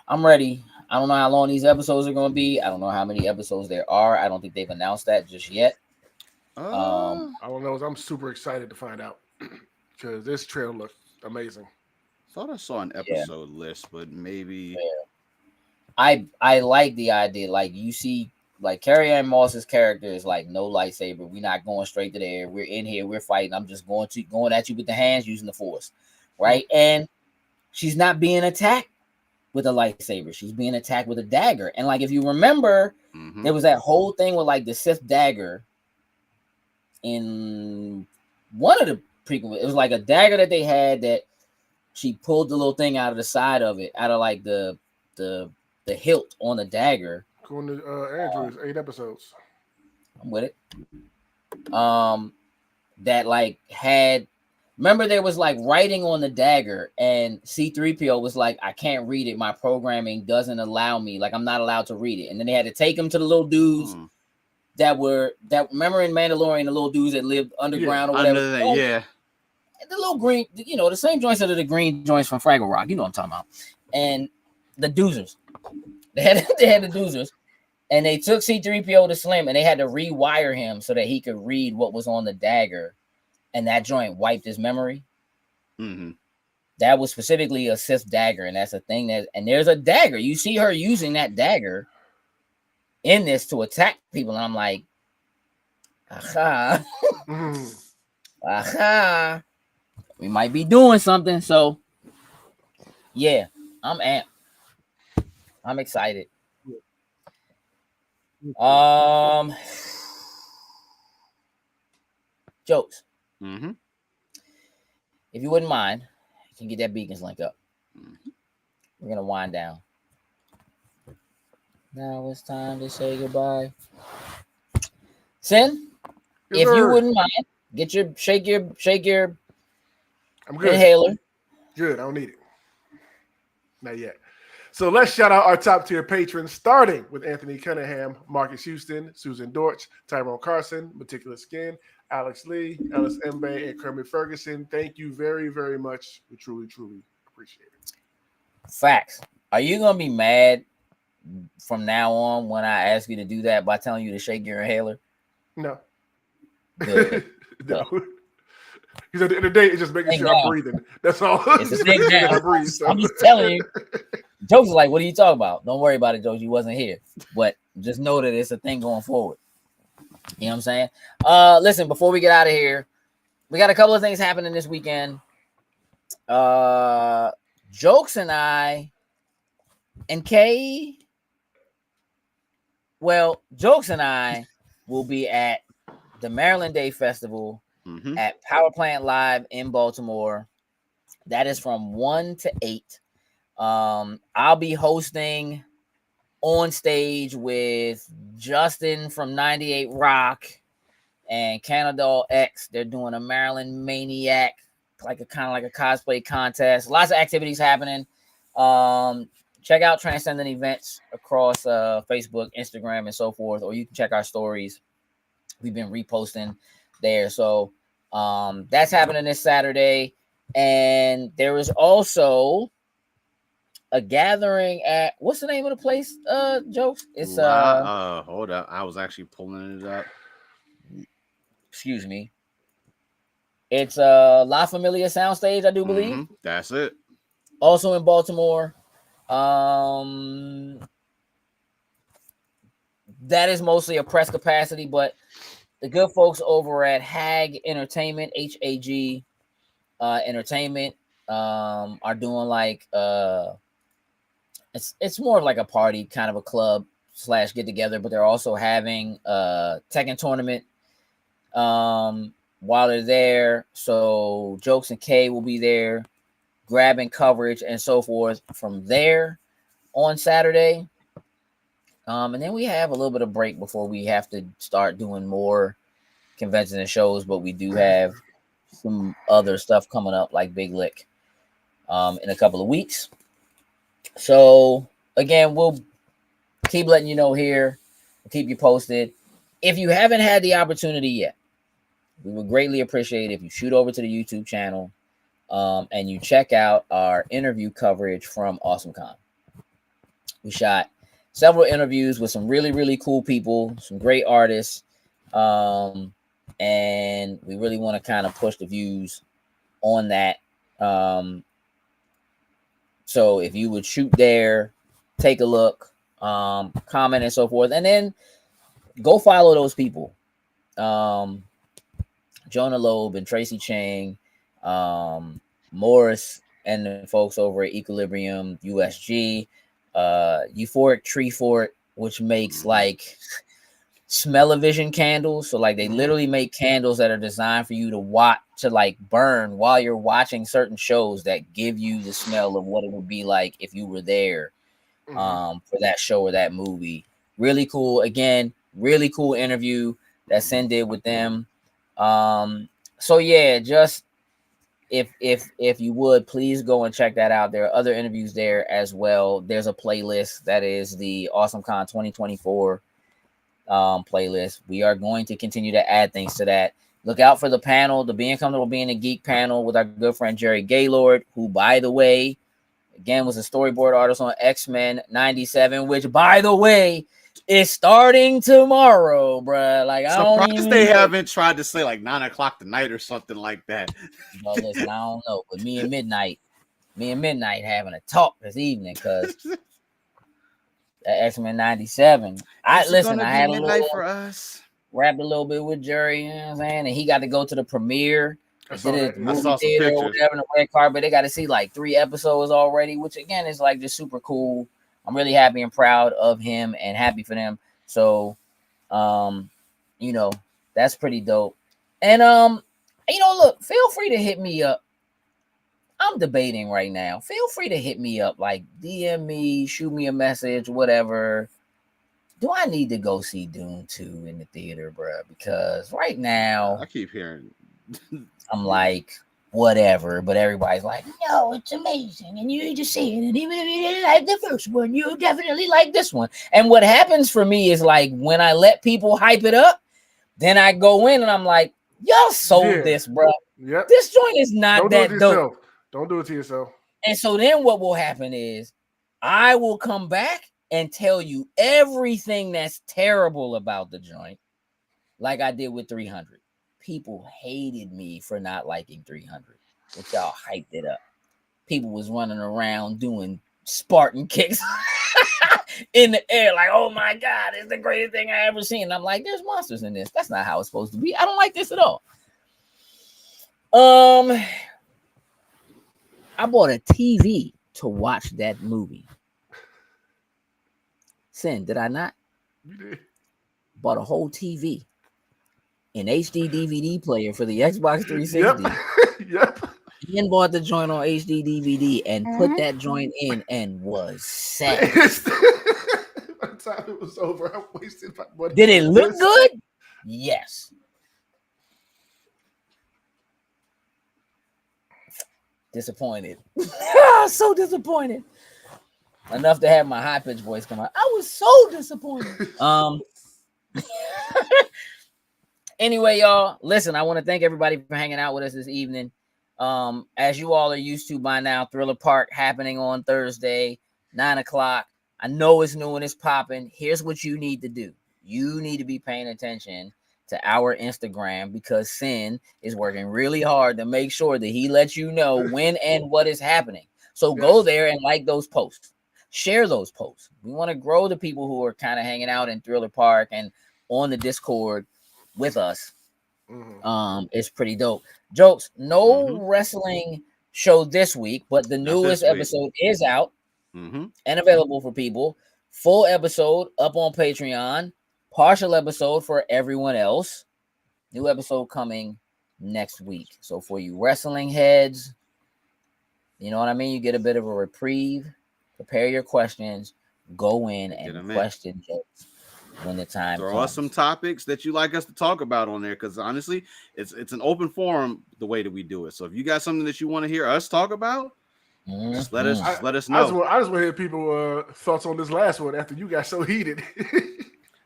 B: I'm ready. I don't know how long these episodes are going to be. I don't know how many episodes there are. I don't think they've announced that just yet.
C: I don't know. I'm super excited to find out because this trailer looks amazing.
A: Thought I saw an episode list, but maybe.
B: Yeah. I like the idea. Like, you see, like, Carrie-Anne Moss's character is like, no lightsaber. We're not going straight to the air. We're in here. We're fighting. I'm just going at you with the hands, using the Force, right? And she's not being attacked with a lightsaber. She's being attacked with a dagger. And, like, if you remember, there was that whole thing with, like, the Sith dagger in one of the prequels. It was like a dagger that they had that she pulled the little thing out of the side of it, out of, like, the hilt on the dagger.
C: Going to Andrew's 8 episodes.
B: I'm with it. That, like, had, remember, there was, like, writing on the dagger, and C-3PO was like, I can't read it. My programming doesn't allow me. Like, I'm not allowed to read it. And then they had to take him to the little dudes that remember in Mandalorian, the little dudes that lived underground or whatever. The little green, the same joints that are the green joints from Fraggle Rock. You know what I'm talking about. and the doozers. They had the doozers, and they took C-3PO to Slim, and they had to rewire him so that he could read what was on the dagger, and that joint wiped his memory.
A: Mm-hmm.
B: That was specifically a Sith dagger, and that's a thing and there's a dagger. You see her using that dagger in this to attack people, and I'm like, aha, aha, we might be doing something. So, yeah, I'm amped. I'm excited. Jokes.
A: Mm-hmm.
B: If you wouldn't mind, you can get that Beacons link up. We're gonna wind down. Now it's time to say goodbye. Sin,
C: Yes,
B: if you
C: sir.
B: wouldn't mind, shake your
C: I'm good.
B: inhaler.
C: Good. I don't need it. Not yet. So let's shout out our top tier patrons, starting with Anthony Cunningham, Marcus Houston, Susan Dortch, Tyrone Carson, Meticulous Skin, Alex Lee, Ellis Mbe, and Kermit Ferguson. Thank you very, very much. We truly, truly appreciate it.
B: Facts. Are you gonna be mad from now on when I ask you to do that by telling you to shake your inhaler?
C: No.
B: Good.
C: No. Because at the end of the day, it's just making sure I'm breathing. That's all.
B: It's a thing now. I'm just telling you. Jokes is like, what are you talking about? Don't worry about it, Jokes. You wasn't here. But just know that it's a thing going forward. You know what I'm saying? Listen, before we get out of here, we got a couple of things happening this weekend. Jokes and I and Kay. Well, Jokes and I will be at the Maryland Day Festival at Power Plant Live in Baltimore. That is from 1 to 8. I'll be hosting on stage with Justin from 98 Rock and Canada X. They're doing a Maryland Maniac, like a cosplay contest. Lots of activities happening. Check out Transcendent Events across Facebook, Instagram, and so forth, or you can check our stories. We've been reposting there. So that's happening this Saturday. And there is also a gathering at, what's the name of the place, Jokes? It's
A: hold up. I was actually pulling it up.
B: Excuse me. It's La Familia Soundstage, I do believe.
A: That's it.
B: Also in Baltimore. That is mostly a press capacity, but the good folks over at HAG Entertainment, HAG Entertainment, are doing like it's more of like a party, kind of a club / get together, but they're also having a Tekken tournament while they're there. So Jokes and Kay will be there grabbing coverage and so forth from there on Saturday. And then we have a little bit of break before we have to start doing more conventions and shows, but we do have some other stuff coming up like Big Lick in a couple of weeks. So again, we'll keep letting you know here. We'll keep you posted. If you haven't had the opportunity yet, we would greatly appreciate it if you shoot over to the YouTube channel and you check out our interview coverage from AwesomeCon. We shot several interviews with some really, really cool people, some great artists. And we really want to kind of push the views on that. So if you would shoot there, take a look, comment and so forth, and then go follow those people. Jonah Loeb and Tracy Chang, Morris and the folks over at Equilibrium USG, Euphoric Tree Fort, which makes like smell-o-vision candles. So like they literally make candles that are designed for you to watch, to like burn while you're watching certain shows that give you the smell of what it would be like if you were there for that show or that movie. Really cool. Again, really cool interview that Sin did with them. So yeah, just if you would please go and check that out. There are other interviews there as well. There's a playlist that is the AwesomeCon 2024 playlist. We are going to continue to add things to that. Look out for the panel, the Being Comfortable Being a Geek panel with our good friend Jerry Gaylord, who, by the way, Again, was a storyboard artist on X-Men 97, which, by the way, is starting tomorrow, bruh. Like, I don't
A: Surprised
B: even
A: they
B: know.
A: haven't tried to say like 9 o'clock tonight or something like that.
B: Well, listen, I don't know, but me and Midnight having a talk this evening because X-Men 97. I had a little
A: for us.
B: rapped a little bit with Jerry, you know what I'm saying? And he got to go to the premiere.
C: I
B: Did
C: saw
B: it
C: that.
B: at the
C: I
B: movie
A: saw some
B: theater or
A: pictures.
B: whatever in the red carpet. They got to see like 3 episodes already, which again is like just super cool. I'm really happy and proud of him and happy for them. So, you know, that's pretty dope. And you know, look, feel free to hit me up. I'm debating right now. Feel free to hit me up, like DM me, shoot me a message, whatever. Do I need to go see Dune 2 in the theater, bro? Because right now
A: I keep hearing.
B: I'm like, whatever, but everybody's like, no, it's amazing, and you need to see it. And even if you didn't like the first one, you definitely like this one. And what happens for me is like when I let people hype it up, then I go in and I'm like, y'all sold this, bro.
C: Yep.
B: This joint is not
C: Don't do it
B: that
C: to
B: dope.
C: yourself. Don't do it to yourself.
B: And so then what will happen is I will come back and tell you everything that's terrible about the joint, like I did with 300. People hated me for not liking 300, but y'all hyped it up. People was running around doing Spartan kicks in the air, like, oh my God, it's the greatest thing I ever seen. And I'm like, there's monsters in this. That's not how it's supposed to be. I don't like this at all. I bought a TV to watch that movie. Sin, did I not?
C: You did.
B: Bought a whole TV, an HD DVD player for the Xbox 360.
C: Yep. Yep.
B: And bought the joint on HD DVD and put that joint in and was sad.
C: By the time it was over, I wasted my money.
B: Did it look good? Yes. Disappointed. So disappointed. Enough to have my high pitched voice come out. I was so disappointed. Anyway, y'all, listen, I want to thank everybody for hanging out with us this evening. As you all are used to by now, Thriller Park happening on Thursday, 9 o'clock. I know it's new and it's popping. Here's what you need to do. You need to be paying attention to our Instagram because Sin is working really hard to make sure that he lets you know when and what is happening. So go there and like those posts. Share those posts. We want to grow the people who are kind of hanging out in Thriller Park and on the Discord with us. It's pretty dope. Jokes, no wrestling show this week, but the newest episode is out and available for people. Full episode up on Patreon. Partial episode for everyone else. New episode coming next week. So for you wrestling heads, you know what I mean? You get a bit of a reprieve. Prepare your questions. Go in and question jokes when the time
A: Throw
B: comes.
A: us some topics that you like us to talk about on there, because honestly, it's an open forum the way that we do it. So if you got something that you want to hear us talk about, just let us know.
C: I just want to hear people thoughts on this last one after you got so heated.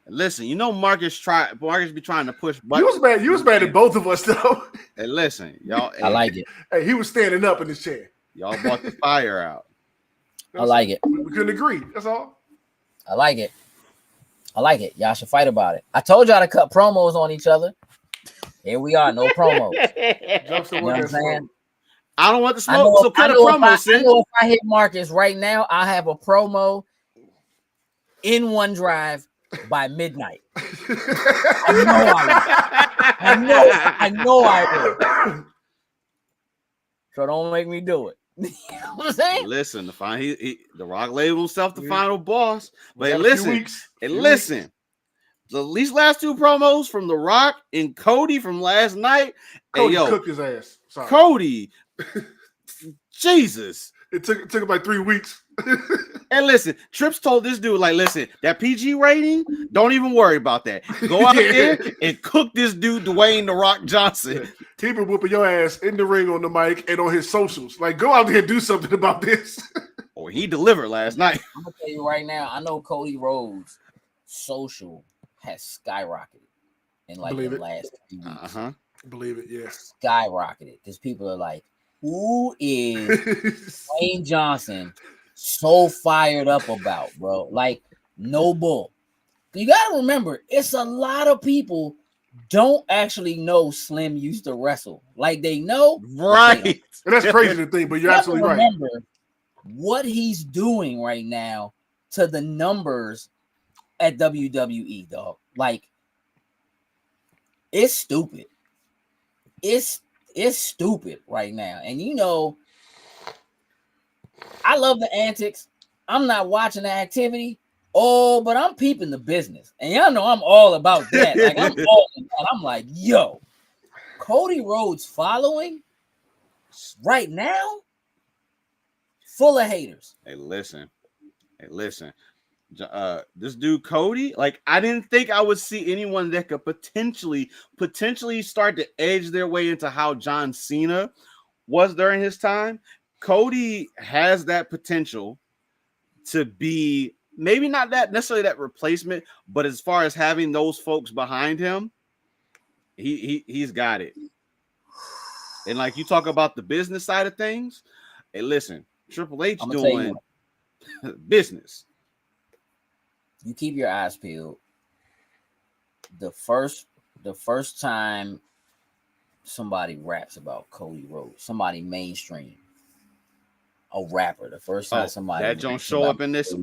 A: Listen, you know Marcus be trying to push buttons.
C: You was mad at both of us though.
A: Hey, listen, y'all.
B: I like it.
C: Hey, he was standing up in his chair.
A: Y'all brought the fire out.
B: I like it.
C: We couldn't agree. That's all.
B: I like it. Y'all should fight about it. I told y'all to cut promos on each other. Here we are, no promos. You know what I'm saying?
A: I don't want the smoke, so cut a promo.
B: I know if I hit Marcus right now, I have a promo in OneDrive by midnight. I know I will. So don't make me do it. You know what I'm saying?
A: Listen, the Rock labeled himself the final boss. But listen, these last 2 promos from The Rock and Cody from last night.
C: Cody cooked his ass. Sorry.
A: Cody, Jesus.
C: It took him like 3 weeks.
A: And listen, Trips told this dude, like, listen, that PG rating, don't even worry about that. Go out there and cook this dude, Dwayne The Rock Johnson.
C: He been whooping your ass in the ring on the mic and on his socials. Like, go out there and do something about this.
A: Or he delivered last night.
B: I'm gonna tell you right now, I know Cody Rhodes' social has skyrocketed in like the last few weeks.
C: Believe it, yes.
B: Skyrocketed because people are like, who is Wayne Johnson so fired up about, bro? Like, no bull. You gotta remember, it's a lot of people don't actually know Slim used to wrestle. Like, they know,
A: Right.
C: And that's crazy to think, but you're absolutely right.
B: Remember what he's doing right now to the numbers at WWE, dog. Like, it's stupid. It's stupid right now. And you know, I love the antics. I'm not watching the activity. Oh, but I'm peeping the business. And y'all know I'm all about that. Like, I'm all in that. I'm like, yo, Cody Rhodes following right now, full of haters.
A: Hey, listen. This dude Cody, like, I didn't think I would see anyone that could potentially start to edge their way into how John Cena was during his time. Cody has that potential to be maybe not that necessarily that replacement, but as far as having those folks behind him, he's got it. And like you talk about the business side of things, hey, listen, Triple H doing business.
B: You keep your eyes peeled. The first time somebody raps about Cody Rhodes, somebody mainstream, a rapper, the first time somebody
A: that don't show up in this,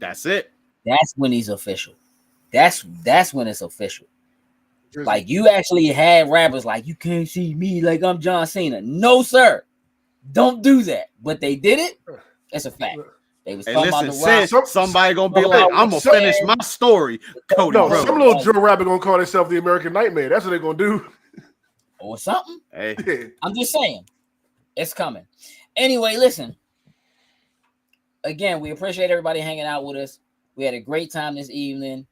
A: that's it.
B: That's when he's official. That's when it's official. Like, you actually had rappers like, you can't see me like I'm John Cena. No, sir. Don't do that. But they did it. It's a fact. They was talking about the
A: Rock. Somebody gonna be like, I'm gonna finish my story. Cody Rhodes.
C: Some little drill rapper gonna call themselves the American Nightmare. That's what they're gonna do.
B: Or something.
A: Hey.
B: I'm just saying. It's coming. Anyway, listen. Again, we appreciate everybody hanging out with us. We had a great time this evening.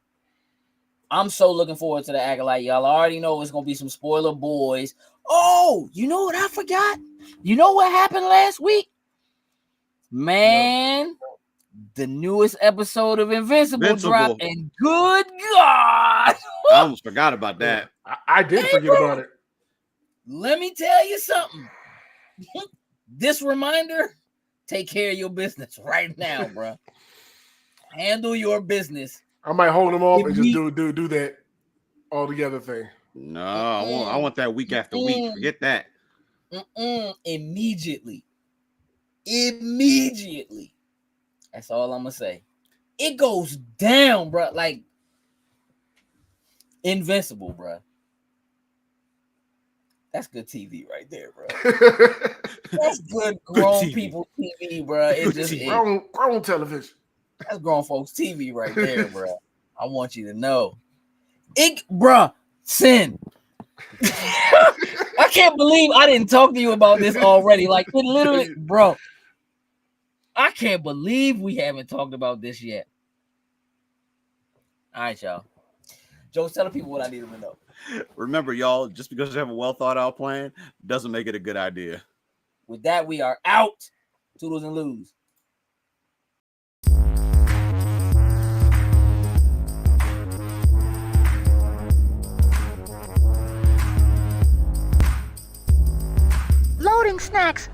B: I'm so looking forward to the Acolyte. Y'all already know it's going to be some spoiler boys. Oh, you know what I forgot? You know what happened last week? Man, the newest episode of Invincible dropped, and good God.
A: I almost forgot about that.
C: I did forget about it.
B: Let me tell you something. This reminder, take care of your business right now, bro. Handle your business.
C: I might hold them off and just do that all together thing.
A: No, I want that week after week. Forget that.
B: Immediately. That's all I'm gonna say. It goes down, bro. Like Invincible, bro. That's good TV right there, bro. That's good grown people TV, bro. It's just
C: grown television.
B: That's grown folks TV right there, bro. I want you to know. Bruh, Sin. I can't believe I didn't talk to you about this already. Like, it literally, bro. I can't believe we haven't talked about this yet. All right, y'all. Joe, tell the people what I need them to know.
A: Remember, y'all, just because you have a well thought out plan doesn't make it a good idea.
B: With that, we are out. Toodles and lose.
E: Loading snacks.